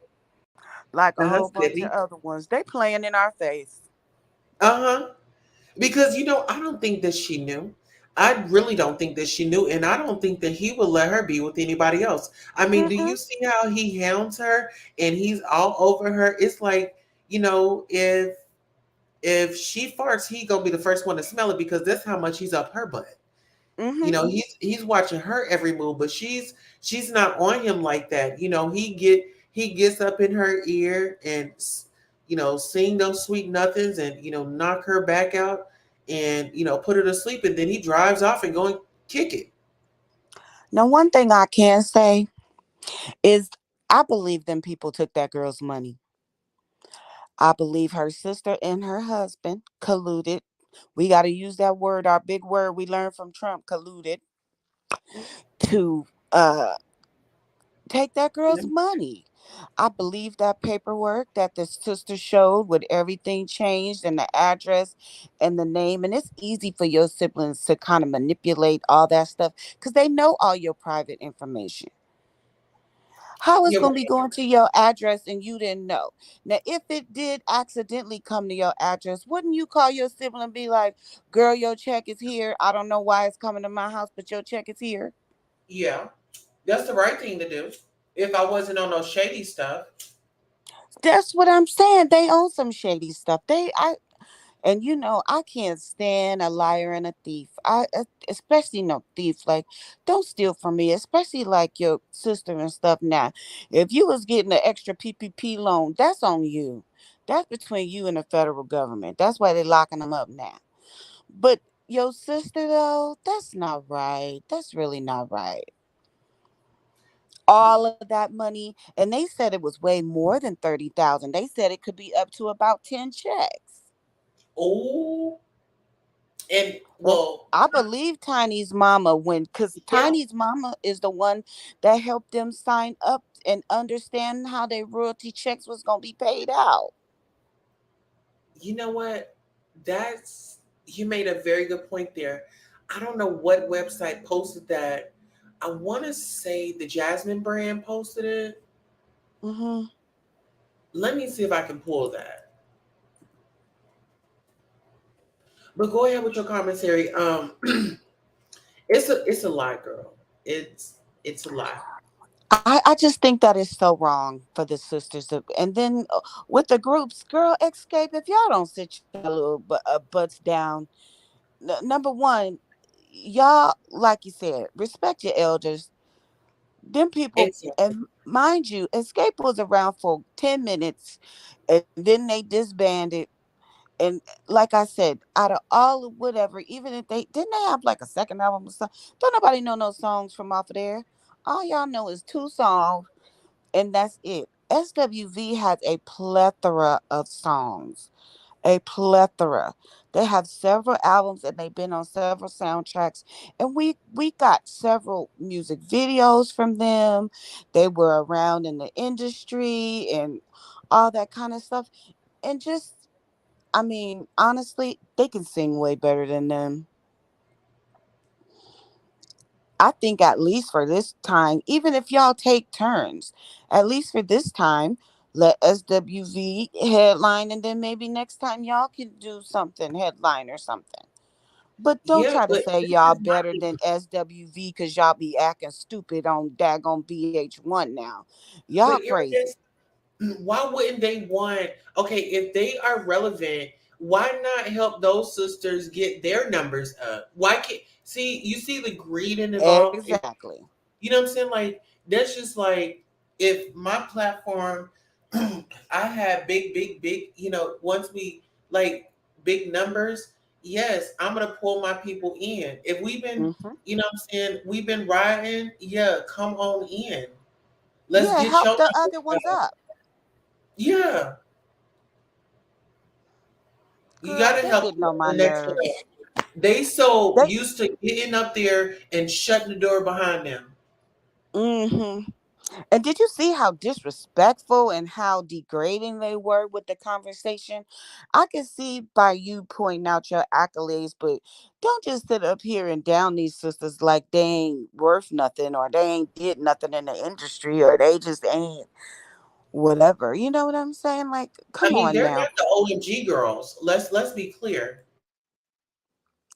like a Uh-huh, whole bunch of Sibby. other ones. They playing in our face. Uh-huh. Because I don't think that she knew. I really don't think that she knew, and I don't think that he would let her be with anybody else. I mean, do you Mm-mm, see how he hounds her and he's all over her? It's like, if she farts, he gonna be the first one to smell it because that's how much he's up her butt. mm-hmm. He's watching her every move, but she's not on him like that. He gets up in her ear and sing those sweet nothings and knock her back out and put her to sleep, and then he drives off and go and kick it. Now, one thing I can say is I believe them people took that girl's money. I believe her sister and her husband colluded. We got to use that word, our big word we learned from Trump, colluded, to take that girl's money. I believe that paperwork that the sister showed with everything changed and the address and the name. And it's easy for your siblings to kind of manipulate all that stuff because they know all your private information. How it's Yeah, gonna be going to your address and you didn't know? Now, if it did accidentally come to your address, wouldn't you call your sibling and be like, "Girl, your check is here. I don't know why it's coming to my house, but your check is here." yeah, that's the right thing to do. If I wasn't on no shady stuff. That's what I'm saying. They own some shady stuff. And I can't stand a liar and a thief. Especially no thief. Like, don't steal from me, especially like your sister and stuff. Now, if you was getting an extra PPP loan, that's on you. That's between you and the federal government. That's why they're locking them up now. But your sister though, that's not right. That's really not right. All of that money, and they said it was way more than 30,000. They said it could be up to about 10 checks. Oh, and And well, I believe Tiny's mama when because yeah. Tiny's mama is the one that helped them sign up and understand how their royalty checks was gonna be paid out. You know what? That's You made a very good point there. I don't know what website posted that. I want to say the Jasmine brand posted it. Hmm. Let me see if I can pull that. But go ahead with your commentary. It's a lie, girl. It's a lie. I just think that is so wrong for the sisters and then with the groups, girl, escape if y'all don't sit your little butts down. Number one, y'all, like you said, respect your elders. Them people, Exactly. and mind you, escape was around for 10 minutes and then they disbanded. And like I said, out of all of whatever, even if they didn't they have like a second album or something, don't nobody know no songs from off of there. All y'all know is two songs, and that's it. SWV has a plethora of songs, a plethora. They have several albums and they've been on several soundtracks, and we got several music videos from them. They were around in the industry and all that kind of stuff. And just, I mean, honestly, they can sing way better than them. I think at least for this time, even if y'all take turns, at least for this time, let SWV headline, and then maybe next time y'all can do something headline or something. But don't Yeah, try to but say this y'all is my better thing. than SWV because y'all be acting stupid on daggone VH1 now. Y'all But Iris, crazy. why wouldn't they want? Okay, if they are relevant, why not help those sisters get their numbers up? Why can't see? You see the greed involved. Exactly. You know what I'm saying? Like that's just like if my platform, I had big. You know, once we like big numbers, yes, I'm gonna pull my people in. If we've been, Hmm. you know what I'm saying, we've been riding, yeah, come on in. Let's Yeah, get help your the numbers other ones up. up. Yeah, you Girl, gotta they help getting on my the next one. nerves. They so They used to getting up there and shutting the door behind them. hmm And did you see how disrespectful and how degrading they were with the conversation? I can see by you pointing out your accolades, but don't just sit up here and down these sisters like they ain't worth nothing or they ain't did nothing in the industry or they just ain't whatever. You know what I'm saying? Like, I come mean, on they're now. not the OMG girls. Let's be clear.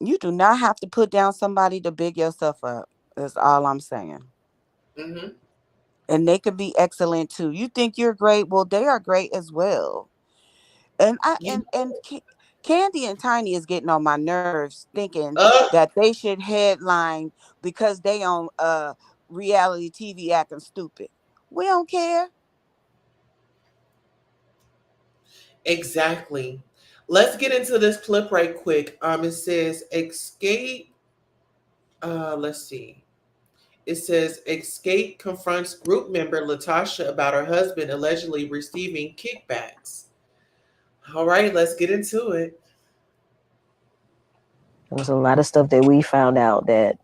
You do not have to put down somebody to big yourself up. That's all I'm saying. Hmm. And they could be excellent too. You think you're great? Well, they are great as well. And I You and Candy and Tiny is getting on my nerves, thinking uh that they should headline because they on reality TV acting stupid. We don't care. exactly. Let's get into this clip right quick. It says escape. Let's see. It says escape confronts group member Latocha about her husband allegedly receiving kickbacks. All right, let's get into it. There was a lot of stuff that we found out that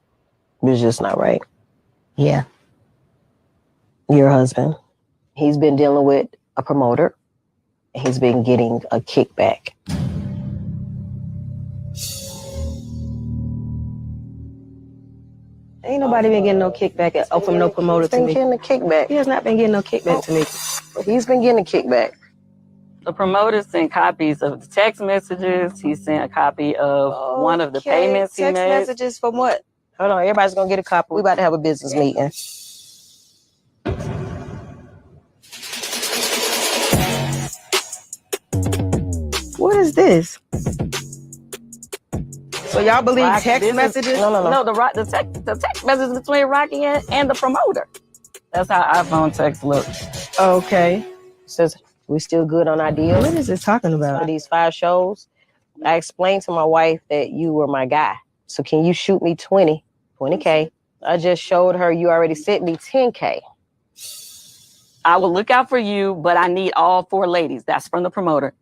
was just not right. Yeah. Your husband, he's been dealing with a promoter. He's been getting a kickback. Ain't nobody been getting no kickback from no promoter to me. He's been getting a kickback. He has not been getting no kickback to me. He's been getting a kickback. The promoter sent copies of the text messages. He sent a copy of one of the payments he made. Text messages from what? Hold on, everybody's gonna get a copy. We about to have a business meeting. What is this? So y'all believe text messages? No, the text messages between Rocky and the promoter. That's how iPhone text looks. Okay. Says we still good on our deal. What is it talking about? For these 5 shows, I explained to my wife that you were my guy. So can you shoot me 20K? I just showed her you already sent me 10K. I will look out for you, but I need all 4 ladies. That's from the promoter.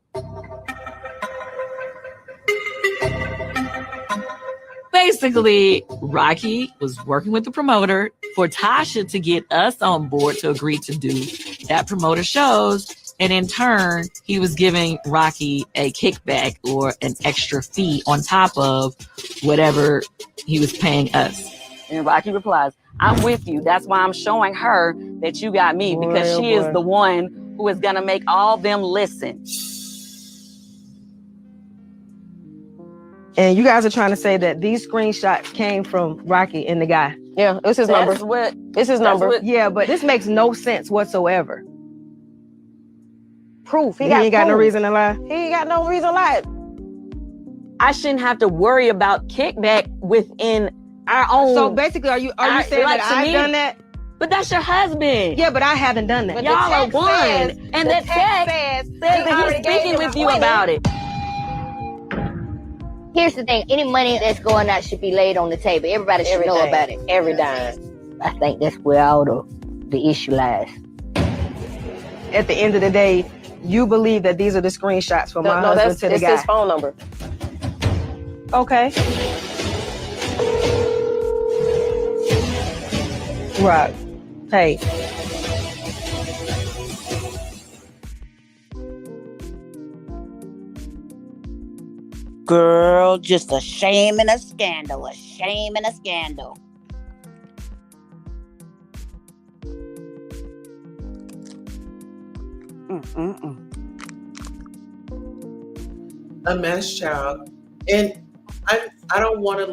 Basically, Rocky was working with the promoter for Tasha to get us on board to agree to do that promoter shows. And in turn, he was giving Rocky a kickback or an extra fee on top of whatever he was paying us. And Rocky replies, I'm with you. That's why I'm showing her that you got me, because she is the one who is going to make all them listen. And you guys are trying to say that these screenshots came from Rocky and the guy. Yeah, it's his number. It's his number. Yeah, but this makes no sense whatsoever. Proof. He ain't got no reason to lie. He ain't got no reason to lie. I shouldn't have to worry about kickback within our own. So basically, are you saying like, that I've done that? But that's your husband. Yeah, but I haven't done that. But y'all are one. And that text says that he's speaking with you about it. Here's the thing, any money that's going out should be laid on the table. Everybody should know about it. Every dime. I think that's where all the issue lies. At the end of the day, you believe that these are the screenshots from my husband to the guy. It's his phone number. Okay. Right. Hey. Girl, just a shame and a scandal. A shame and a scandal. A mess child. And I don't want to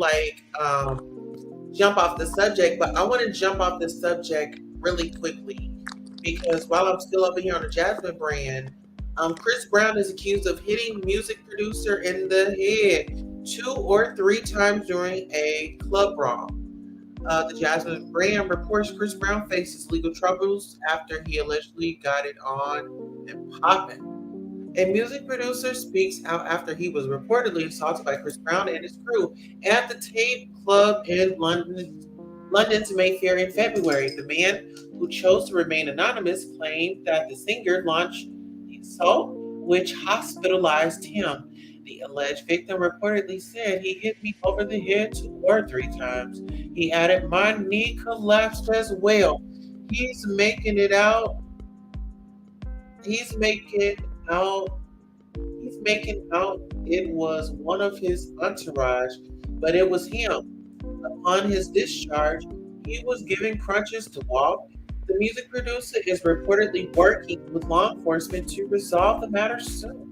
jump off the subject, but I want to jump off the subject really quickly because while I'm still over here on the Jasmine brand, Chris Brown is accused of hitting music producer in the head 2 or 3 times during a club brawl. The Jasmine brand reports Chris Brown faces legal troubles after he allegedly got it on and popping. A music producer speaks out after he was reportedly assaulted by Chris Brown and his crew at the Tape Club in London's Mayfair in February. The man, who chose to remain anonymous, claimed that the singer launched the assault, which hospitalized him. The alleged victim reportedly said, "He hit me over the head 2 or 3 times." He added, "My knee collapsed as well." He's making it out. He's making out it was one of his entourage, but it was him. Upon his discharge, he was given crutches to walk. The music producer is reportedly working with law enforcement to resolve the matter soon.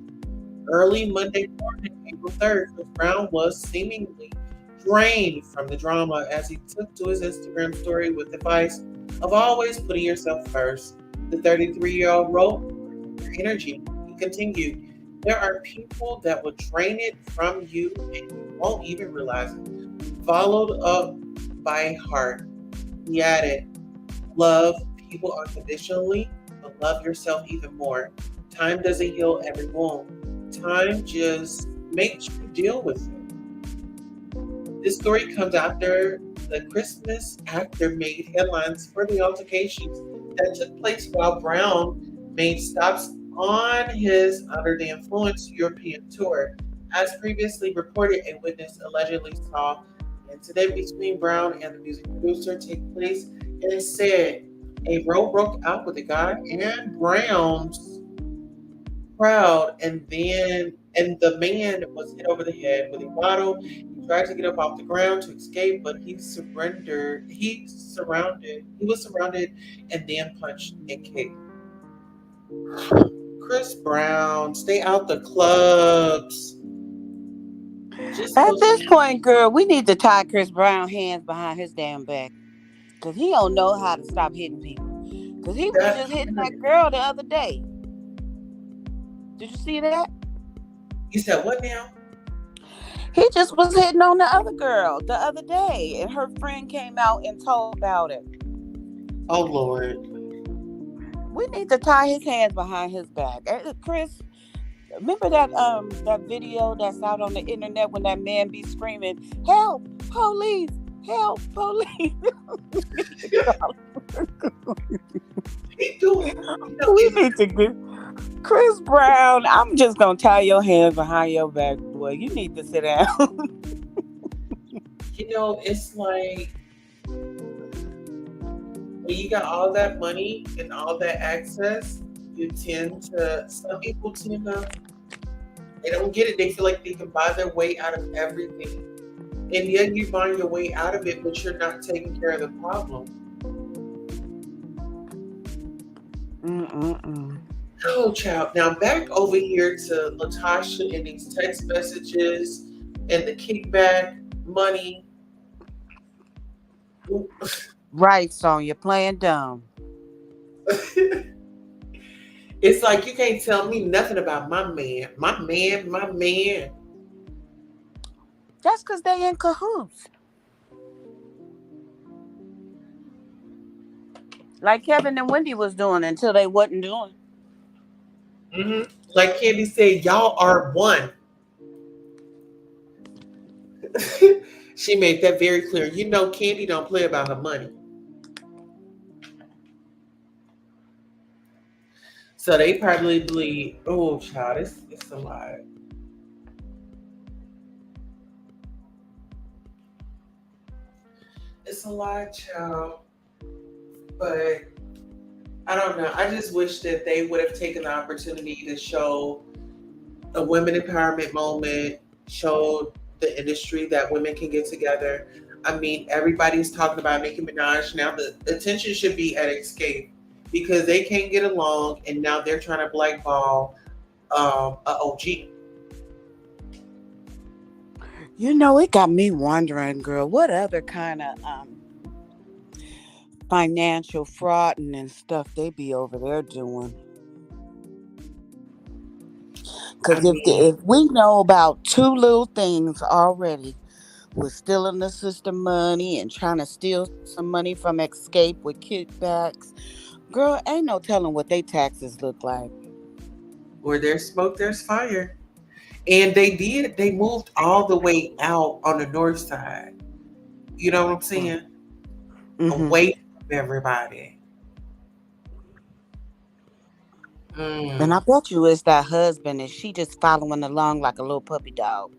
Early Monday morning, April 3rd, Chris Brown was seemingly drained from the drama as he took to his Instagram story with the advice of always putting yourself first. The 33-year-old wrote, "Your energy." He continued, "There are people that will drain it from you and you won't even realize it." Followed up by heart. He added, "Love people unconditionally, but love yourself even more. Time doesn't heal every wound. Time just makes you deal with it." This story comes after the Christmas actor made headlines for the altercations that took place while Brown made stops on his Under the Influence European tour. As previously reported, a witness allegedly saw an incident between Brown and the music producer take place and said a row broke out with the guy and Brown's crowd, and the man was hit over the head with a bottle. He tried to get up off the ground to escape, but he surrendered. He was surrounded and then punched and kicked. Chris Brown, stay out the clubs. At this point, girl, we need to tie Chris Brown hands behind his damn back. Because he don't know how to stop hitting people. Because he was just hitting that girl the other day. Did you see that? You said what now? He just was hitting on the other girl the other day. And her friend came out and told about it. Oh, Lord. We need to tie his hands behind his back. Chris, remember that video that's out on the internet when that man be screaming, "Help, police, help, police." We need to get Chris Brown. I'm just going to tie your hands behind your back, boy. You need to sit down. It's like when you got all that money and all that access, some people tend to, they don't get it. They feel like they can buy their way out of everything. And yet you find your way out of it, but you're not taking care of the problem. Oh, child. Now back over here to Latocha and these text messages and the kickback money. Right, Sonya, playing dumb. It's like you can't tell me nothing about my man. My man. That's because they in cahoots. Like Kevin and Wendy was doing until they wasn't doing. Mm-hmm. Like Candy said, y'all are one. She made that very clear. Candy don't play about her money. So they probably believe, oh, child, it's a lot. It's a lot, child. But I don't know. I just wish that they would have taken the opportunity to show a women empowerment moment, show the industry that women can get together. I mean, everybody's talking about Nicki Minaj. Now the attention should be at Xscape. because they can't get along, and now they're trying to blackball a OG. You know, it got me wondering, girl, what other kind of financial frauding and stuff they be over there doing? I Because mean, if we know about two little things already, with stealing the system money and trying to steal some money from Escape with kickbacks, girl, ain't no telling what they taxes look like. where there's smoke, there's fire. And they moved all the way out on the north side. You know what I'm saying? Mm-hmm. Away from everybody. Mm. And I bet you it's that husband and she just following along like a little puppy dog.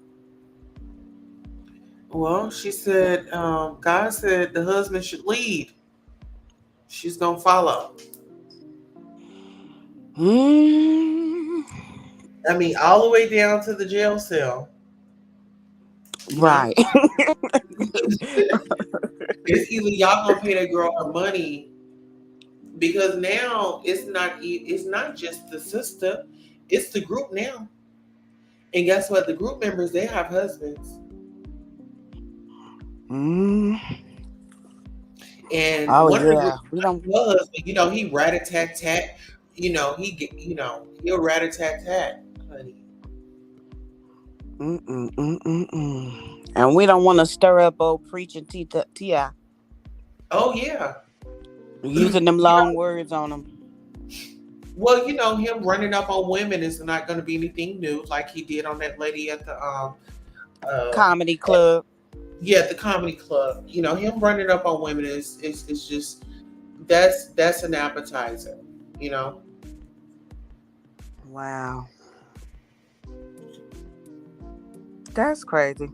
Well, she said, God said the husband should lead. She's gonna follow. Mm, I mean, all the way down to the jail cell. You know, right. it's either y'all gonna pay that girl her money, because now it's not just the sister, it's the group now. And guess what? The group members, they have husbands. Mm. And Oh one of the group yeah, we don't. husband, he rat a tat tat. He'll rat a tat tat, honey. And we don't want to stir up old preaching Ti Oh yeah. using them You long know, words on them. well, him running up on women is not going to be anything new, like he did on that lady at the uh Comedy club. yeah, at the comedy club. Him running up on women is just that's an appetizer. You know. Wow, that's crazy.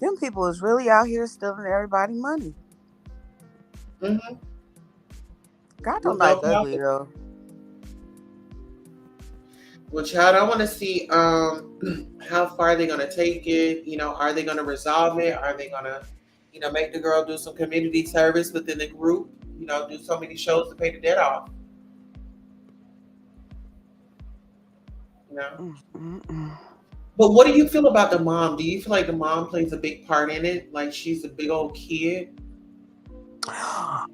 Them people is really out here stealing everybody money. Mm-hmm. God don't With no like ugly problem. though. Well, child, I want to see how far they're gonna take it. Are they gonna resolve it? Are they gonna, make the girl do some community service within the group? Do so many shows to pay the debt off. You know. Mm-mm. But what do you feel about the mom? Do you feel like the mom plays a big part in it? Like she's a big old kid?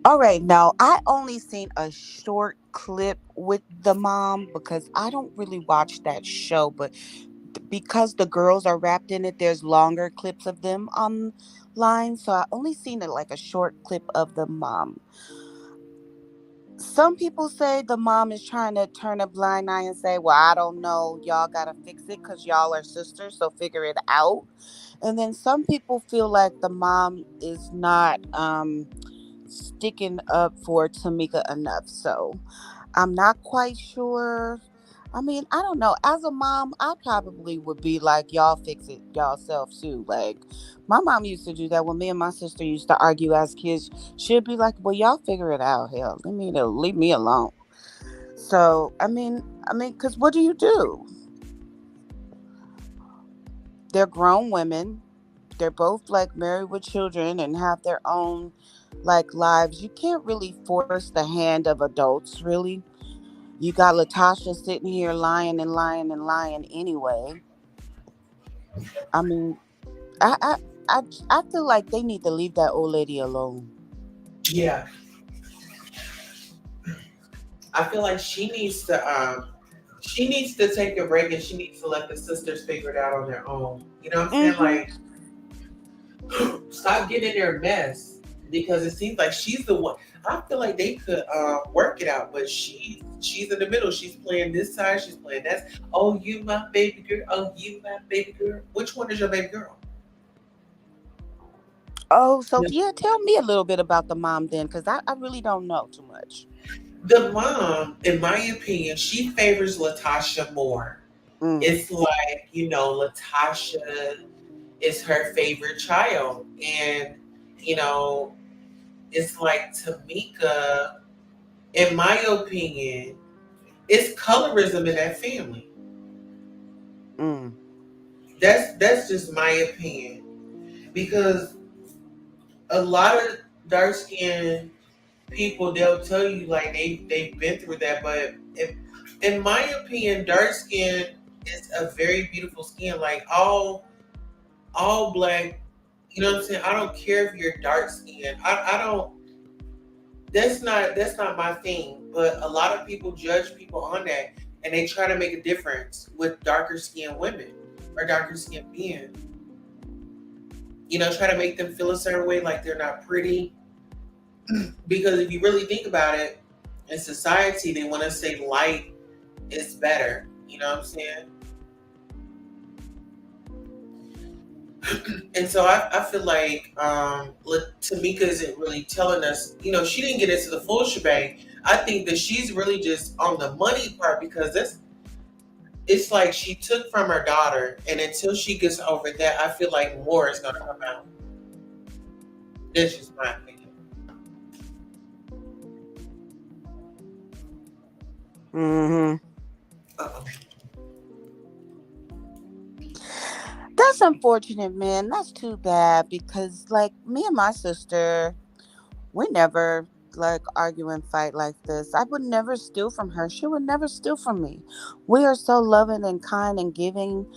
All right, now I only seen a short clip with the mom because I don't really watch that show, but because the girls are wrapped in it, there's longer clips of them online. So I only seen it like a short clip of the mom. Some people say the mom is trying to turn a blind eye and say, well, I don't know, y'all gotta fix it because y'all are sisters, so figure it out. And then some people feel like the mom is not sticking up for Tamika enough. So I'm not quite sure. I mean, I don't know. As a mom, I probably would be like, y'all fix it y'all self too. Like, my mom used to do that when me and my sister used to argue as kids. She'd be like, well, y'all figure it out. Hell, leave me alone. So, because what do you do? They're grown women. They're both like married with children and have their own like lives. You can't really force the hand of adults, really. You got Latasha sitting here lying and lying and lying anyway. I mean, I I I, I feel like they need to leave that old lady alone. Yeah, I feel like she needs to take a break, and she needs to let the sisters figure it out on their own. You know what I'm saying? Mm-hmm. Like, stop getting in their mess, because it seems like she's the one. I feel like they could work it out, but she's in the middle. She's playing this side. She's playing that. Oh, you my baby girl. Oh, you my baby girl. Which one is your baby girl? Oh, so Yeah. yeah, tell me a little bit about the mom then, because I really don't know too much. The mom, in my opinion, she favors Latasha more. Mm, It's like, Latasha is her favorite child. And, you know, it's like Tamika, in my opinion, it's colorism in that family. mm, That's just my opinion. Because a lot of dark skinned people, they'll tell you like they've been through that. But if, in my opinion, dark skin is a very beautiful skin. Like all black, you know what I'm saying? I don't care if you're dark skinned. I don't. That's not my thing. But a lot of people judge people on that, and they try to make a difference with darker skinned women or darker skinned men. You know, try to make them feel a certain way, like they're not pretty. Because if you really think about it, in society, they want to say light is better. You know what I'm saying? And so I feel like Tamika isn't really telling us, you know, she didn't get into the full shebang. I think that she's really just on the money part because it's like she took from her daughter, and until she gets over that, I feel like more is gonna come out. That's just my opinion. Mm-hmm. Uh-oh. That's unfortunate, man. That's too bad because, like, me and my sister, we never like argue and fight like this. I would never steal from her. She would never steal from me. We are so loving and kind and giving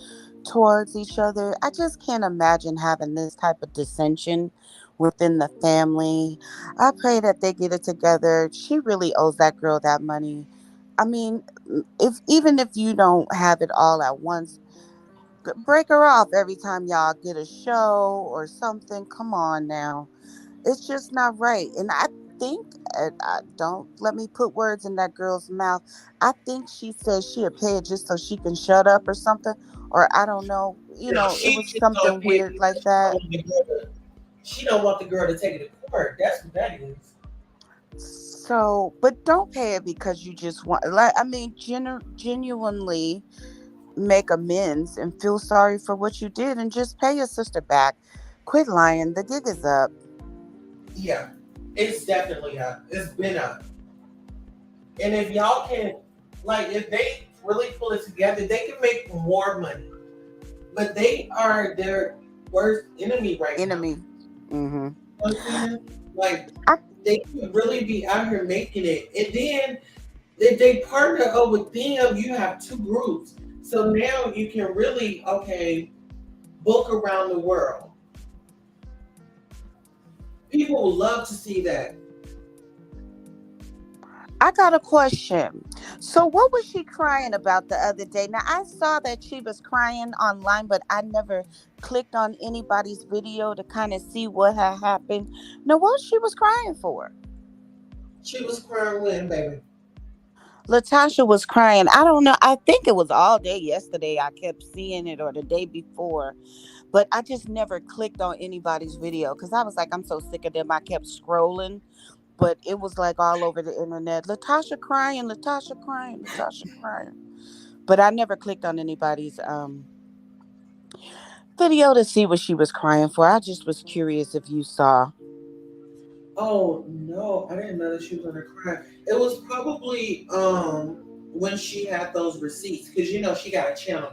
towards each other. I just can't imagine having this type of dissension within the family. I pray that they get it together. She really owes that girl that money. I mean, if even if you don't have it all at once, break her off every time y'all get a show or something. Come on now. It's just not right. And I think, I don't let me put words in that girl's mouth. I think she said she'd pay it just so she can shut up or something. Or I don't know. No, It she was just gonna something pay it weird like because that. she don't want the girl to take it to court. That's what that is. So, but don't pay it because you just want, like, I mean, genuinely make amends and feel sorry for what you did and just pay your sister back. Quit lying. The gig is up. Yeah, it's definitely up. It's been up. And if y'all can, like, if they really pull it together, they can make more money. But they are their worst enemy right now. Enemy. Mm-hmm. You know what I'm saying? Like, I, they could really be out here making it. And then if they partner up with them, you have two groups. So now you can really, okay, book around the world. People would love to see that. I got a question. So, what was she crying about the other day? Now, I saw that she was crying online, but I never clicked on anybody's video to kind of see what had happened. Now, what she was crying for? She was crying when, baby. Latasha was crying. I don't know. I think it was all day yesterday. I kept seeing it, or the day before, but I just never clicked on anybody's video because I was like, I'm so sick of them. I kept scrolling, but it was like all over the internet. Latasha crying, Latasha crying, Latasha crying. But I never clicked on anybody's video to see what she was crying for. I just was curious if you saw. Oh no, I didn't know that she was gonna cry. It was probably when she had those receipts, because you know she got a channel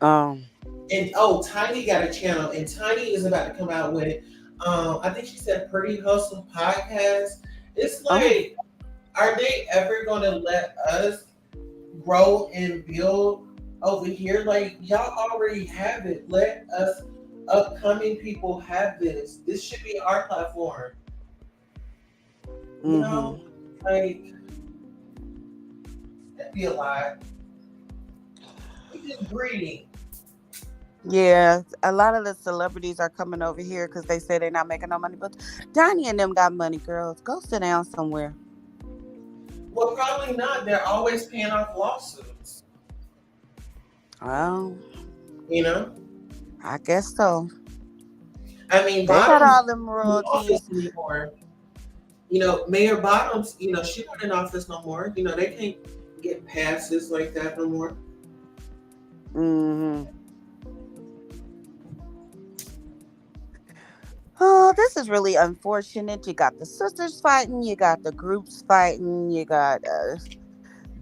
now. Um, And oh, Tiny got a channel, and Tiny is about to come out with I think she said Pretty Hustle podcast. It's oh, like, are they ever gonna let us grow and build over here? Like, y'all already have it. Let us upcoming people have this. This should be our platform. You mm-hmm. know? Like, that'd be a lot. We just greedy. Yeah, a lot of the celebrities are coming over here because they say they're not making no money. But Donnie and them got money, girls. Go sit down somewhere. Well, probably not. They're always paying off lawsuits. Well, You know? I guess so. I mean, They got Bottoms all them not in office royalties. anymore. You know, Mayor Bottoms, you know, she's not in office no more. You know, they can't get passes like that no more. Mm-hmm. Oh, this is really unfortunate. You got the sisters fighting, you got the groups fighting, you got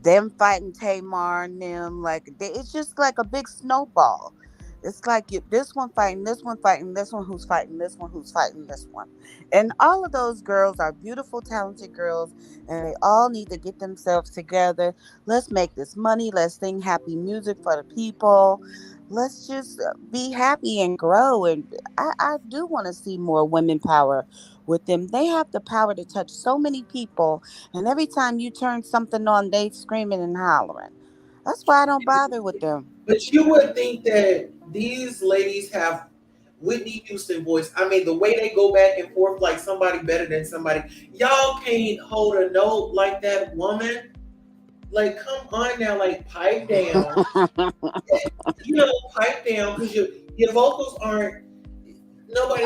them fighting Tamar and them. Like it's just like a big snowball. It's like this one fighting, this one fighting, this one who's fighting, this one who's fighting, this one. And all of those girls are beautiful, talented girls, and they all need to get themselves together. Let's make this money. Let's sing happy music for the people. Let's just be happy and grow. And I do want to see more women power with them. They have the power to touch so many people. And every time you turn something on, they screaming and hollering. That's why I don't bother with them. But you would think that these ladies have Whitney Houston voice. I mean, the way they go back and forth like somebody better than somebody. Y'all can't hold a note like that woman. Like, come on now, like pipe down. Pipe down because your vocals aren't. Nobody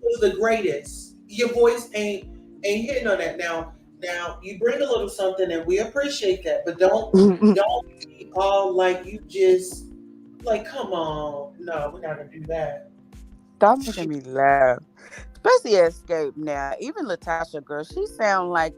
was the greatest. Your voice ain't hitting on that. Now you bring a little something and we appreciate that, but don't be all like you just like come on. No, we're not gonna do that. Stop making me laugh. Especially Escape now. Even Latocha, girl, she sound like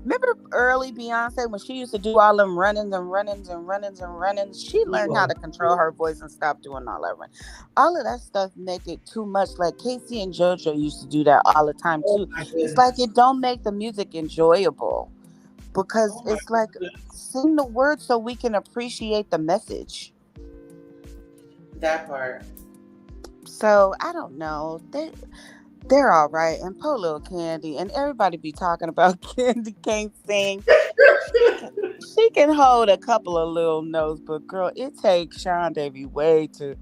remember early Beyonce when she used to do all them runnings and runnings and runnings and runnings? She learned how to control her voice and stop doing all that run. All of that stuff make it too much. Like Casey and JoJo used to do that all the time Oh too. my It's like goodness. it don't make the music enjoyable because Oh my it's like goodness. sing the words so we can appreciate the message. That part. So I don't know. They're all right. And poor little Candy. And everybody be talking about Candy can't sing. She can hold a couple of little notes, but girl, it takes Sean Davy way to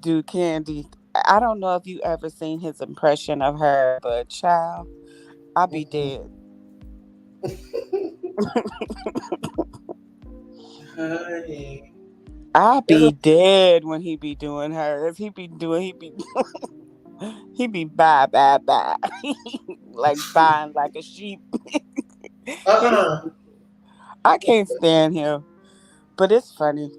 do Candy. I don't know if you ever seen his impression of her, but child, I'll be Mhm. dead. Honey. I'll That's be dead when he be doing hers. He be bye bye bye. Like buying like a sheep. uh-uh. I can't stand him. But it's funny.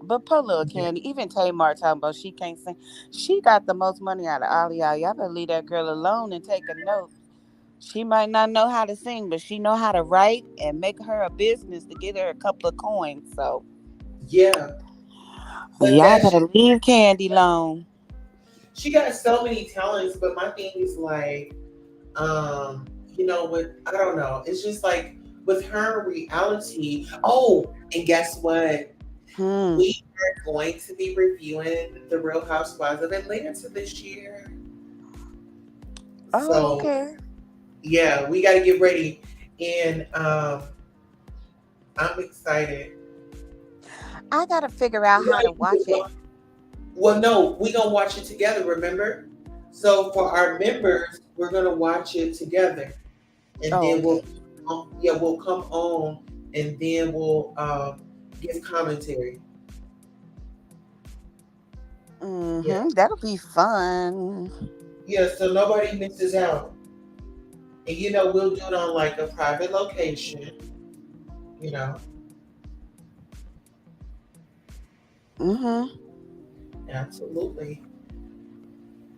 But poor little Yeah. Candy, even Tamar talking about she can't sing. She got the most money out of all y'all. Y'all better leave that girl alone and take a note. She might not know how to sing, but she know how to write and make her a business to get her a couple of coins. So Yeah. But y'all that better shit, leave Candy alone. she got so many talents, but my thing is like, with I don't know. It's just like with her reality. Oh, and guess what? Hmm. We are going to be reviewing the Real Housewives of Atlanta this year. Oh, So okay. yeah, we got to get ready, and I'm excited. I gotta figure out how to watch it. Well, no, we gonna watch it together. Remember? So for our members, we're gonna watch it together, and Oh, then okay. we'll come on, and then we'll give commentary. Yeah, That'll be fun. yeah. So nobody misses out, and we'll do it on like a private location. You know, Mm-hmm. absolutely.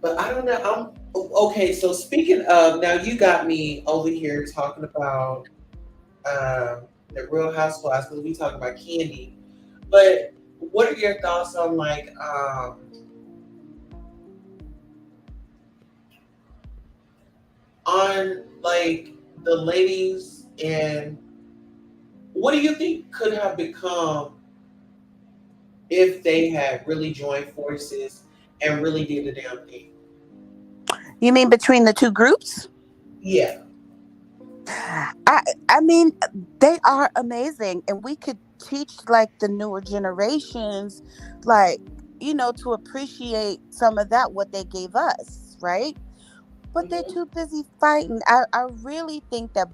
But I don't know. Okay. So speaking of, now you got me over here talking about the Real Housewives because we talking about Candy. But what are your thoughts on like on the ladies, and what do you think could have become if they had really joined forces and really did the damn thing? You mean between the two groups? Yeah. I mean, they are amazing, and we could teach like the newer generations, like to appreciate some of that what they gave us, right? But they're Hmm. too busy fighting. I really think that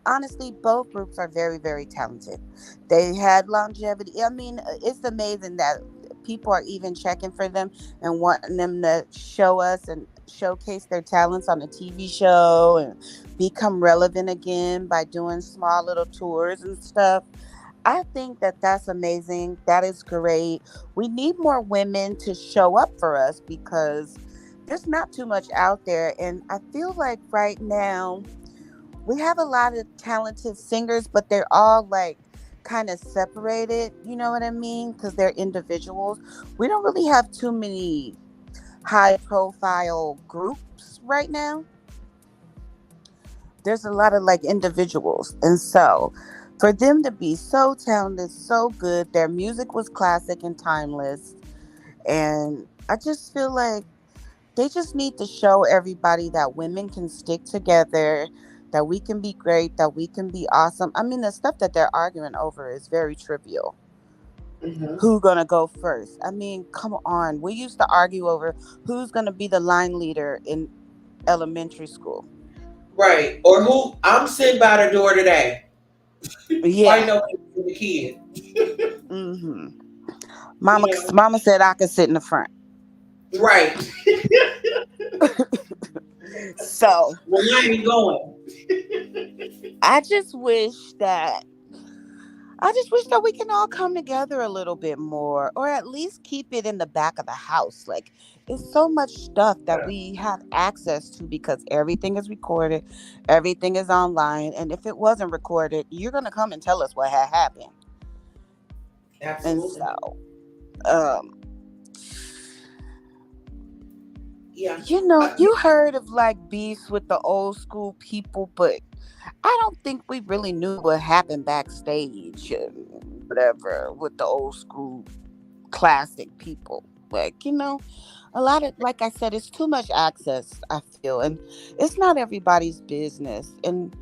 honestly, both groups are very, very talented. They had longevity. I mean, it's amazing that people are even checking for them and wanting them to show us and showcase their talents on a TV show and become relevant again by doing small little tours and stuff. I think that that's amazing. That is great. We need more women to show up for us because there's not too much out there. And I feel like right now we have a lot of talented singers, but they're all like kind of separated, you know what I mean? Because they're individuals. We don't really have too many high profile groups right now. There's a lot of like individuals. And so for them to be so talented, so good, their music was classic and timeless. And I just feel like they just need to show everybody that women can stick together, that we can be great, that we can be awesome. I mean, the stuff that they're arguing over is very trivial. Hmm. Who's gonna go first? I mean, come on. We used to argue over who's gonna be the line leader in elementary school. Right. Or who I'm sitting by the door today. Why Yeah. no for the kid? Mm-hmm. You Mama, know? Mama said I could sit in the front. Right. So Well, I ain't going. I just wish that I just wish that we can all come together a little bit more, or at least keep it in the back of the house. Like, it's so much stuff that we have access to because everything is recorded, everything is online. And if it wasn't recorded, you're going to come and tell us what had happened. And Absolutely. so, um, Yeah. you heard of like beefs with the old school people, but I don't think we really knew what happened backstage and whatever with the old school classic people. Like, a lot of, like I said, it's too much access, I feel, and it's not everybody's business. And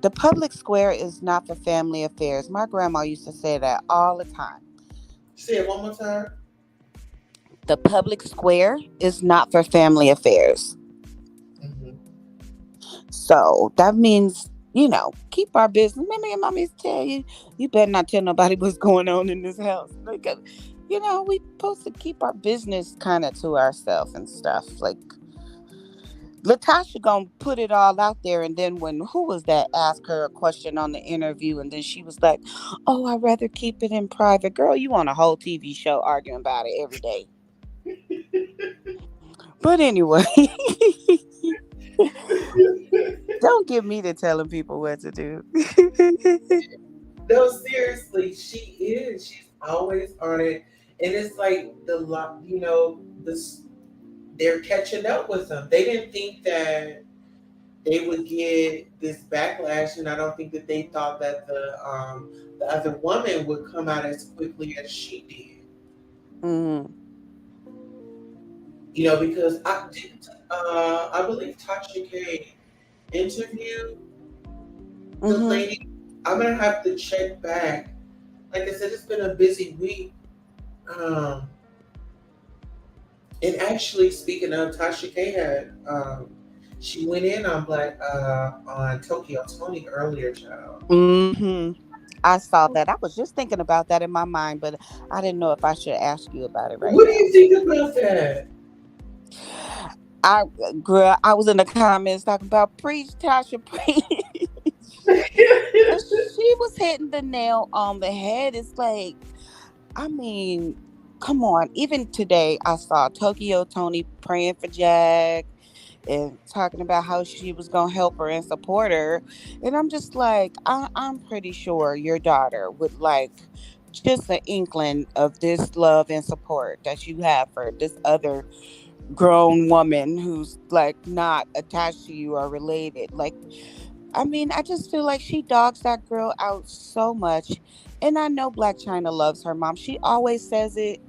the public square is not for family affairs. My grandma used to say that all the time. Say it one more time. The public square is not for family affairs. Hmm. So that means, keep our business. Remember your mommy used to tell you, you better not tell nobody what's going on in this house. Like, we supposed to keep our business kind of to ourselves and stuff. Like, Latasha gonna put it all out there, and then when who was that asked her a question on the interview, and then she was like, "Oh, I'd rather keep it in private." Girl, you on a whole TV show arguing about it every day. But anyway, don't get me to telling people what to do. No, seriously, she is. She's always on it, and it's like the lot. This they're catching up with them. They didn't think that they would get this backlash, and I don't think that they thought that the other woman would come out as quickly as she did. Mm-hmm. Because I believe Tasha K interviewed the Mm-hmm. lady. I'm gonna have to check back. Like I said, it's been a busy week. Um, and actually, speaking of Tasha K had, she went in on on Tokyo Tony earlier, child. Mm-hmm. I saw that. I was just thinking about that in my mind, but I didn't know if I should ask you about it right What do now. you think about that? I Girl, I was in the comments talking about preach, Tasha, preach. And she was hitting the nail on the head. It's like, I mean, come on. Even today, I saw Tokyo Tony praying for Jack and talking about how she was going to help her and support her. And I'm just like, I'm pretty sure your daughter would like just an inkling of this love and support that you have for this other grown woman who's like not attached to you or related. Like, I mean, I just feel like she dogs that girl out so much. And I know Black China loves her mom. She always says it.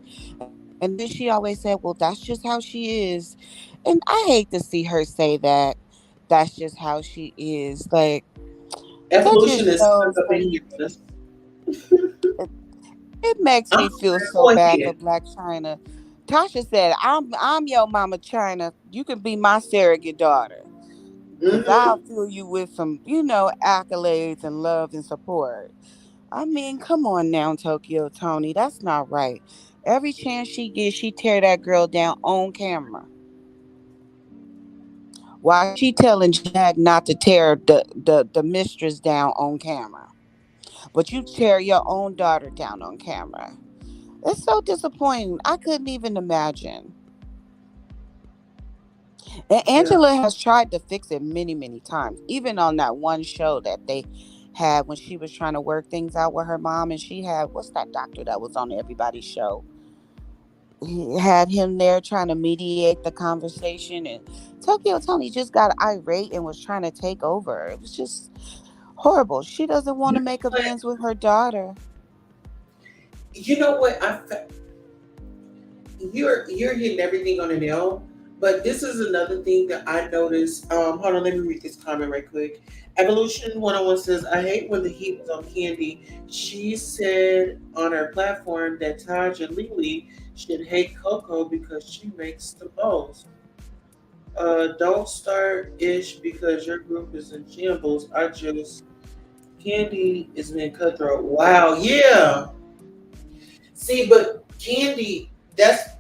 And then she always said, well, that's just how she is. And I hate to see her say that. That's just how she is. Like, that Evolution just is shows up her. in here. It, it makes I'm me feel so going bad for here. Black China. Tasha said, I'm your mama China. You can be my surrogate daughter. Cause I'll Hmm. fill you with some, accolades and love and support. I mean, come on now, Tokyo Tony. That's not right. Every chance she gets, she tear that girl down on camera. While she telling Jack not to tear the mistress down on camera. But you tear your own daughter down on camera. It's so disappointing. I couldn't even imagine. And Yeah. Angela has tried to fix it many, many times. Even on that one show that they had when she was trying to work things out with her mom, and she had, what's that doctor that was on everybody's show? He had him there trying to mediate the conversation, and Tokyo Tony just got irate and was trying to take over. It was just horrible. She doesn't want You to know make what? amends with her daughter. You know what? You're hitting everything on the nail. But this is another thing that I noticed. Hold on, let me read this comment right quick. Evolution 101 says, I hate when the heat was on Candy. She said on her platform that Taj and Lily should hate Coco because she makes the most. Don't start ish because your group is in shambles. Candy is being cutthroat. Wow, yeah. See, but Candy, that's,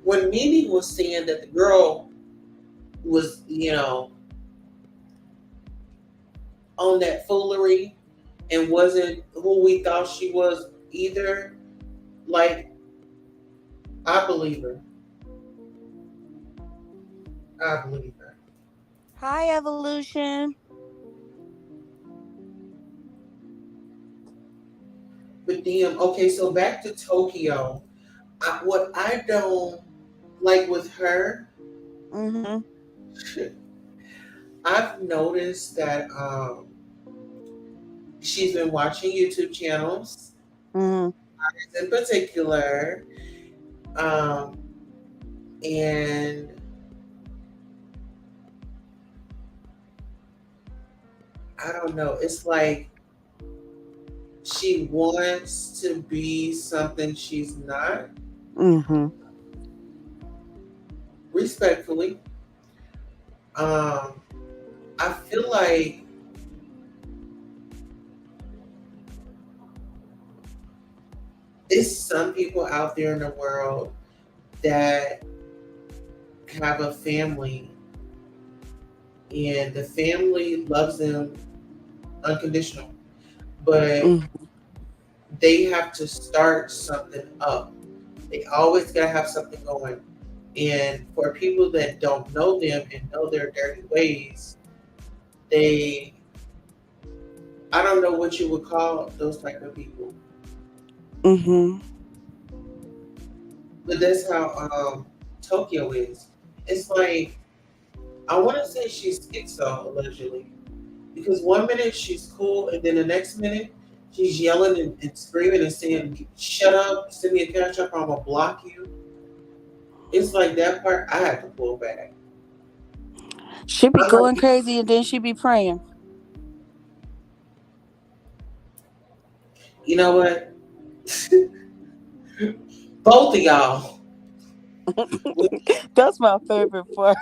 when Mimi was saying that the girl was, on that foolery and wasn't who we thought she was either, like, I believe her. I believe her. Hi, Evolution. But damn, okay, so back to Tokyo. What I don't like with her, Mm-hmm. I've noticed that she's been watching YouTube channels, Mm-hmm. in particular, um, and I don't know. It's like she wants to be something she's not. Mm-hmm. Respectfully, I feel like there's some people out there in the world that have a family and the family loves them unconditional, but Mm-hmm. they have to start something up. They always gotta have something going. And for people that don't know them and know their dirty ways, they, I don't know what you would call those type of people, Mm-hmm. but that's how Tokyo is. It's like, I want to say she's schizo allegedly, because one minute she's cool and then the next minute she's yelling and screaming and saying, "Shut up! Send me a cash up, or I'm gonna block you." It's like that part I had to pull back. She be I'm like, going crazy and then she be praying. you know what? Both of y'all. That's my favorite part.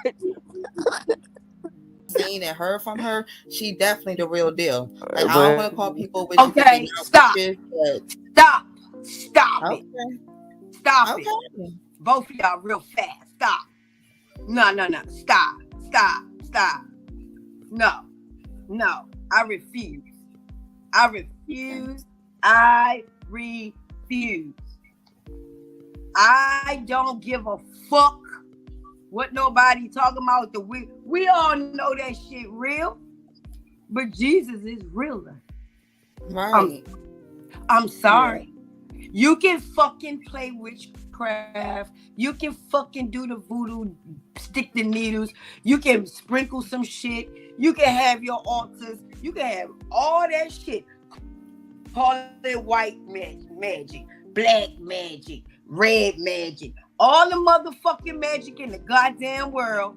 Seen and heard from her, she definitely the real deal. Like, I don't But want to call people witches if they're Okay, not stop. witches, but Stop it. okay, Stop it. okay. Both of y'all real fast. Stop. No. Stop. No. I refuse. I refuse. I don't give a fuck what nobody talking about. We all know that shit real, but Jesus is realer. Right. I'm sorry. You can fucking play witchcraft. You can fucking do the voodoo, stick the needles. You can sprinkle some shit. You can have your altars. You can have all that shit. Call it white magic, black magic, red magic. All the motherfucking magic in the goddamn world.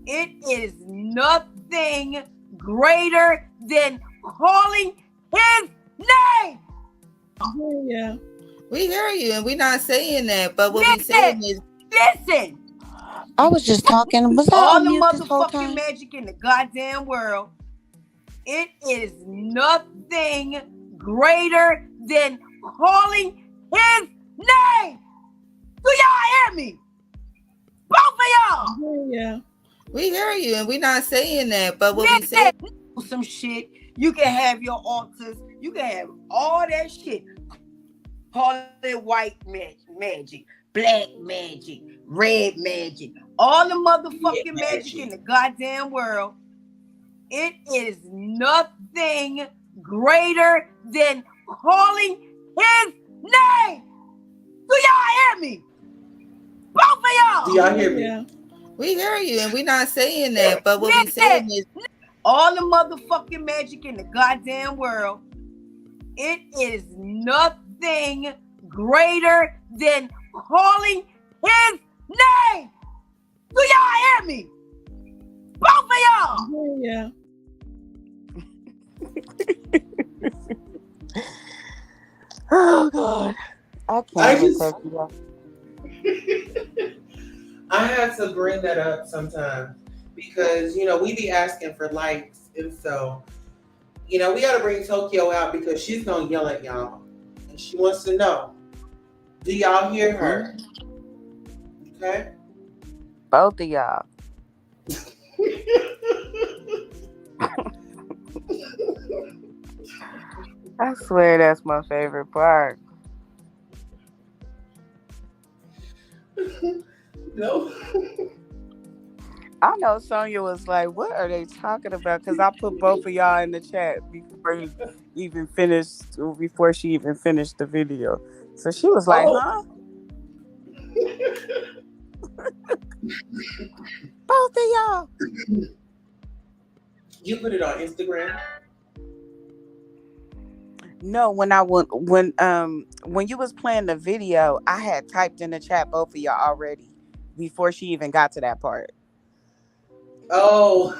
It is nothing greater than calling his name. Yeah, we hear you, and we're not saying that. But what we saying is, Listen. I was just talking. Was I All on the mute this whole motherfucking time? magic in the goddamn world. It is nothing greater than calling his name. Do y'all hear me? Both of y'all. yeah, we hear you, and we're not saying that. But what we Listen. saying, Some shit. You can have your altars. You can have all that shit. Call it white magic, black magic, red magic. All the motherfucking magic in the goddamn world. It is nothing greater than calling his name. Do y'all hear me? Both of y'all. Do y'all hear me? Yeah. We hear you, and we're not saying that. But what we saying is, all the motherfucking magic in the goddamn world. It is nothing greater than calling his name. Do y'all hear me? Both of y'all. yeah. Oh God, I can't even take you off. I have to bring that up sometimes because we be asking for likes, and so we got to bring Tokyo out because she's gonna yell at y'all, and she wants to know: do y'all hear her? Okay. Both of y'all. I swear that's my favorite part. No. I know Sonya was like, "What are they talking about?" Because I put both of y'all in the chat before she even finished the video. So she was like, "Huh?" Both of y'all. You put it on Instagram? No, when you was playing the video, I had typed in the chat both of y'all already before she even got to that part. Oh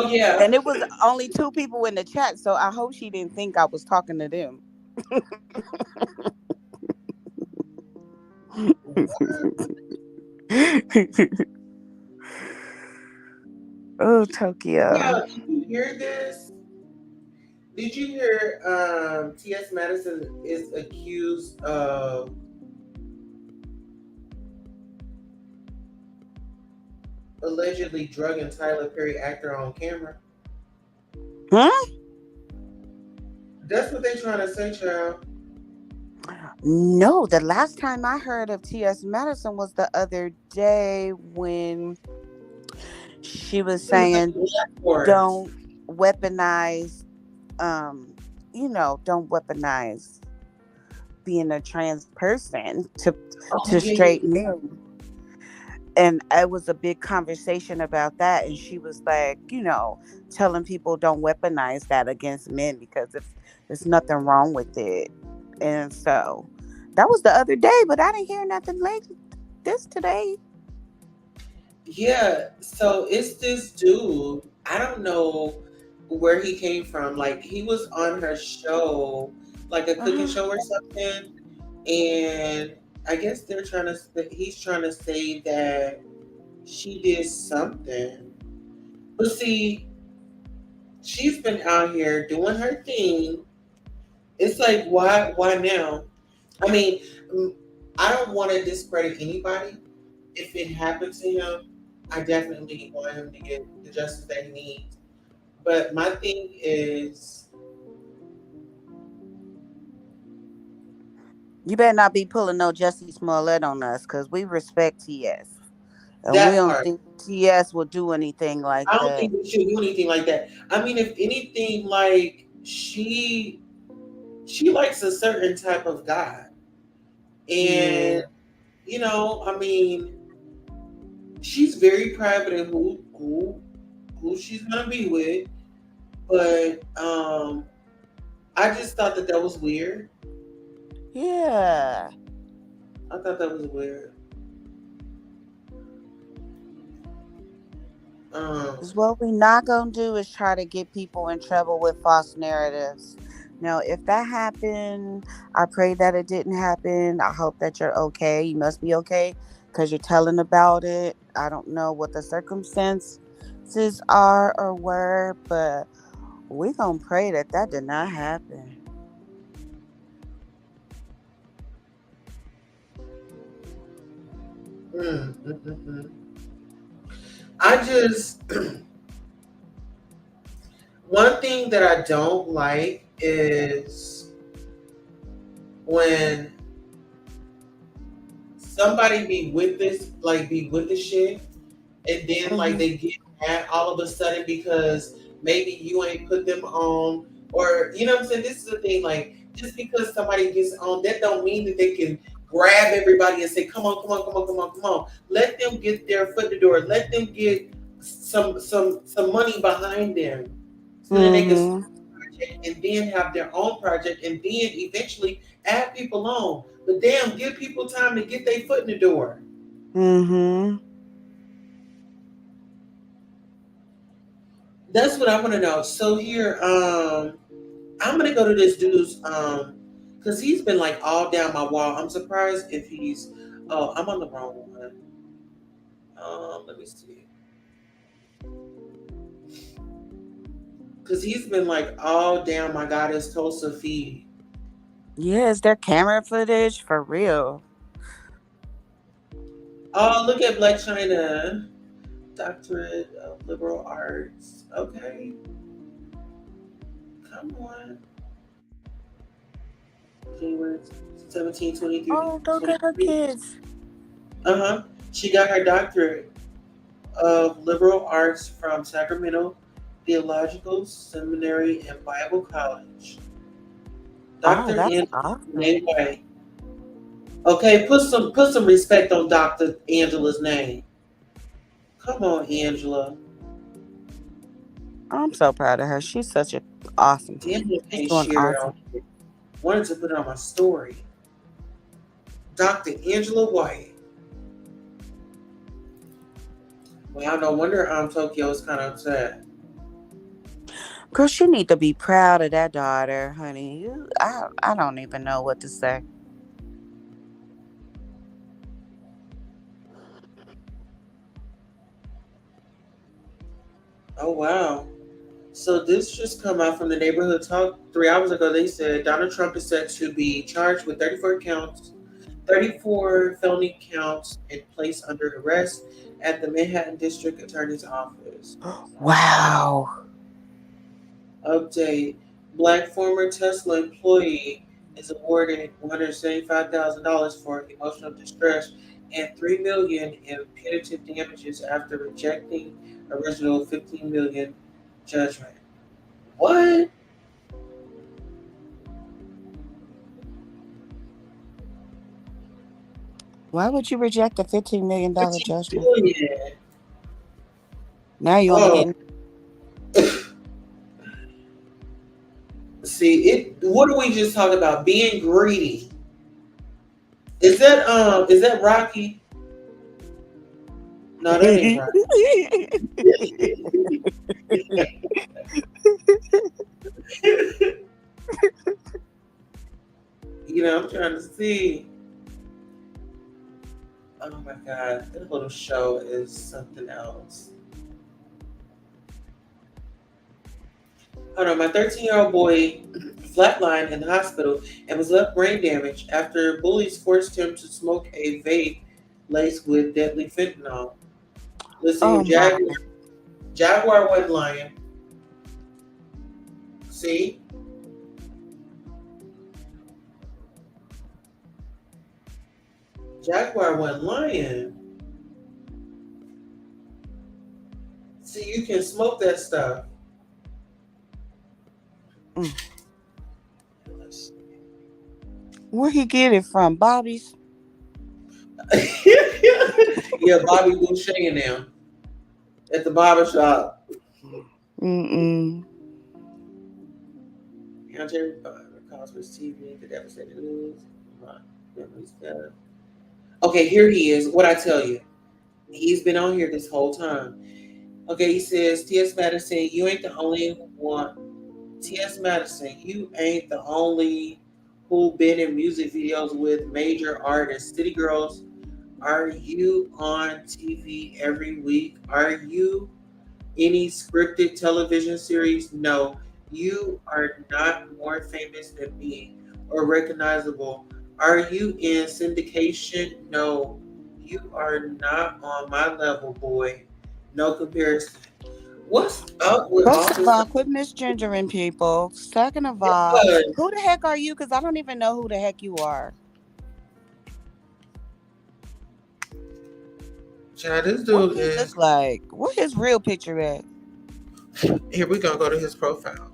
yeah. And it was only 2 people in the chat, so I hope she didn't think I was talking to them. Oh, Tokyo. Yeah, did you hear this? Did you hear T.S. Madison is accused of allegedly drugging Tyler Perry actor on camera? Huh? That's what they're trying to say, child. No, the last time I heard of T.S. Madison was the other day when she was saying don't weaponize don't weaponize being a trans person to straight men. And it was a big conversation about that, and she was like, telling people don't weaponize that against men because if there's nothing wrong with it. And so that was the other day, but I didn't hear nothing like this today. Yeah, so it's this dude. I don't know where he came from. Like, he was on her show, like a cooking show or something, and I guess he's trying to say that she did something. But see, she's been out here doing her thing. It's like, why now? I mean, I don't want to discredit anybody. If it happened to him, I definitely want him to get the justice that he needs. But my thing is, you better not be pulling no Jussie Smollett on us, because we respect TS. And we don't think TS will do anything like that. I don't think she'll do anything like that. I mean, if anything, like, she likes a certain type of guy. And, I mean, she's very private in who she's gonna be with. But I just thought that was weird. Yeah. I thought that was weird. Because what we're not going to do is try to get people in trouble with false narratives. Now, if that happened, I pray that it didn't happen. I hope that you're okay. You must be okay because you're telling about it. I don't know what the circumstances are or were, but we're going to pray that did not happen. I just one thing that I don't like is when somebody be with the shit, and then like they get mad all of a sudden because maybe you ain't put them on, or you know what I'm saying. This is the thing, like just because somebody gets on, that don't mean that they can grab everybody and say, "Come on, come on, come on, come on, come on." Let them get their foot in the door. Let them get some money behind them, so then they can start Mm-hmm. a project and then have their own project and then eventually add people on. But damn, give people time to get their foot in the door. Mm-hmm. That's what I want to know. So here, I'm gonna go to this dude's because he's been like all down my wall. I'm surprised if he's. Oh, I'm on the wrong one. Let me see. Because he's been like all down my goddess Tulsa feed. Yeah, is there camera footage for real? Oh, look at Black China, doctorate of liberal arts. Okay, come on. January 17, Oh, look at her 23. kids. Uh-huh. She got her doctorate of liberal arts from Sacramento Theological Seminary and Bible College. Oh, Dr. that's Angela awesome. White. Okay, put some respect on Dr. Angela's name. Come on, Angela. I'm so proud of her. She's such a awesome. Damn, I She's can't doing share it awesome. on here. Wanted to put it on my story. Dr. Angela White. Well, no wonder Tokyo is kind of upset. Girl, she need to be proud of that daughter, honey. I don't even know what to say. Oh wow. So this just come out from the neighborhood talk 3 hours ago. They said Donald Trump is set to be charged with 34 felony counts and placed under arrest at the Manhattan District Attorney's Office. Wow. Update: Black former Tesla employee is awarded $175,000 for emotional distress and $3 million in punitive damages after rejecting original $15 million judgment. What? Why would you reject a $15 million 15 judgment? billion. Now you only Oh, getting. see it. What do we just talk about? Being greedy. Is that Rocky? No, that ain't Rocky. I'm trying to see. Oh my god, that little show is something else. Hold on, my 13-year-old boy flatlined in the hospital and was left brain damage after bullies forced him to smoke a vape laced with deadly fentanyl. Listen here, Oh my. Jaguar wasn't lying. See? Jaguar wasn't lying. See, you can smoke that stuff. Mm. Where he get it from? Bobby's? Yeah, Bobby Boucher in there at the barber shop. Mm-mm. Jerry Cosby's TV, the devastating news. Okay, here he is. What I tell you, he's been on here this whole time. Okay, he says, T.S. Madison, you ain't the only one. T.S. Madison, you ain't the only who been in music videos with major artists. City Girls, are you on TV every week? Are you any scripted television series? No, you are not more famous than me or recognizable. Are you in syndication? No, you are not on my level, boy. No comparison. What's up with all First of this? all, quit misgendering people. Second of all, who the heck are you? Because I don't even know who the heck you are. Chad, this What dude he is. look like? What his real picture at? Here we're gonna go to his profile.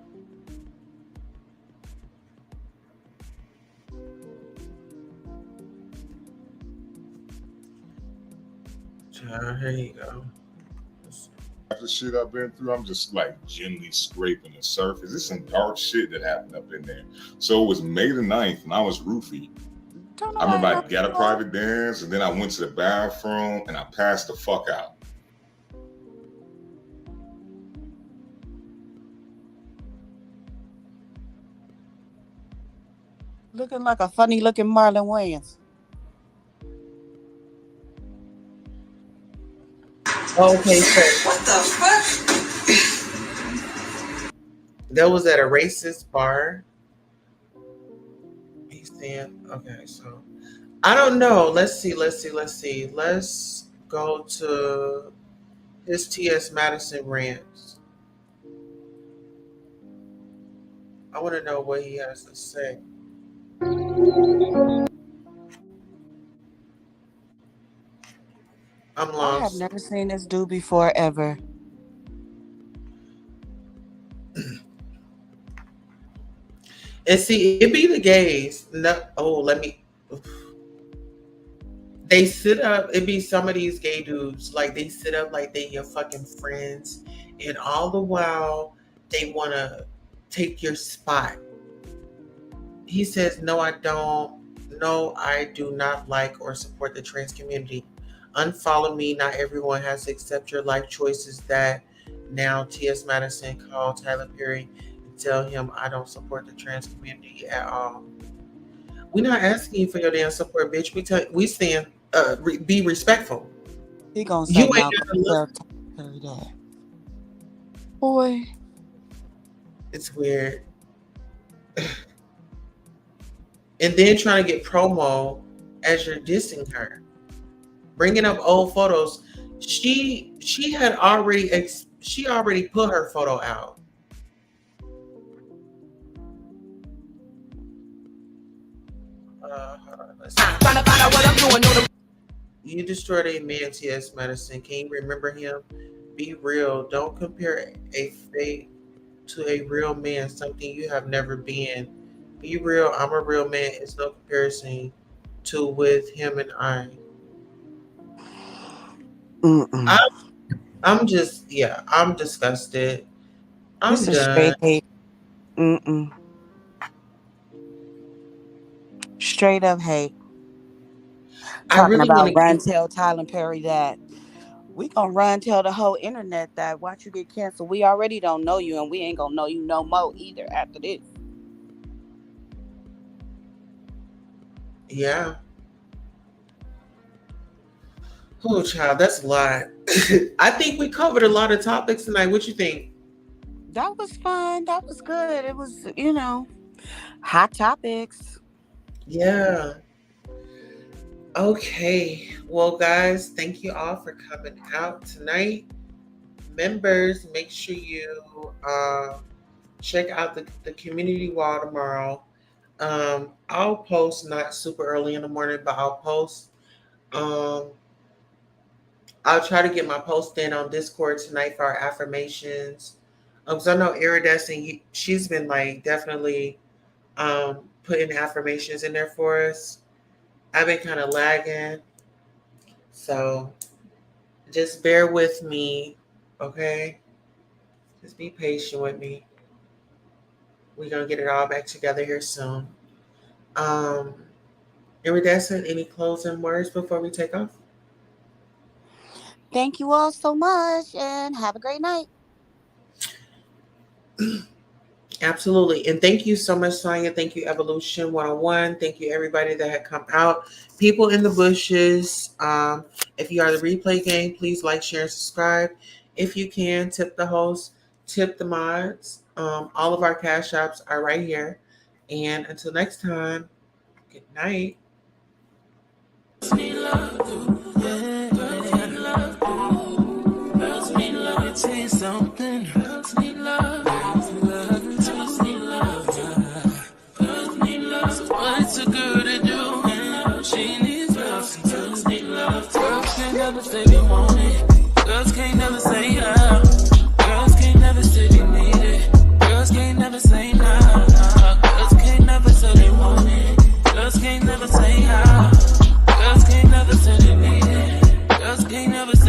Here you go. The shit I've been through, I'm just like gently scraping the surface. There's some dark shit that happened up in there. So it was May the 9th and I was roofied. I remember I got a private dance and then I went to the bathroom and I passed the fuck out. Looking like a funny looking Marlon Wayans. Okay, so what the fuck? That was at a racist bar. He's saying, okay, so I don't know. Let's see. Let's go to his T.S. Madison rants. I want to know what he has to say. I'm lost. I have never seen this dude before, ever. And see, it be the gays. They sit up. It be some of these gay dudes, like they sit up like they your fucking friends, and all the while they want to take your spot. He says, "No, I don't. No, I do not like or support the trans community. Unfollow me. Not everyone has to accept your life choices." That now T.S. Madison called Tyler Perry and tell him, "I don't support the trans community at all." We're not asking you for your damn support, bitch. We stand. Be respectful. He gonna say that. Boy, it's weird. And then trying to get promo as you're dissing her. Bringing up old photos. She already put her photo out. You destroyed a man, T.S. Madison. Can you remember him? Be real. Don't compare a fake to a real man, something you have never been. Be real. I'm a real man. It's no comparison to with him and I. I'm just, I'm disgusted. I'm this done. Is straight hate. Straight up hate. Talking about run tell Tyler Perry that we gonna run tell the whole internet that watch you get canceled. We already don't know you, and we ain't gonna know you no more either after this. Yeah. Oh, child, that's a lot. I think we covered a lot of topics tonight. What you think? That was fun. That was good. It was, hot topics. Yeah. Okay. Well, guys, thank you all for coming out tonight. Members, make sure you check out the community wall tomorrow. I'll post not super early in the morning, but I'll post. I'll try to get my post in on Discord tonight for our affirmations. Because I know Iridescent, she's been like definitely putting affirmations in there for us. I've been kind of lagging. So just bear with me, okay? Just be patient with me. We're going to get it all back together here soon. Iridescent, any closing words before we take off? Thank you all so much and have a great night. Absolutely. And thank you so much, Sonia. Thank you, Evolution 101. Thank you, everybody that had come out. People in the bushes. If you are the replay gang, please like, share, and subscribe. If you can, tip the host, tip the mods. All of our cash apps are right here. And until next time, good night. Never say they want it. Girls can't never say yeah. Girls can't never say can't never say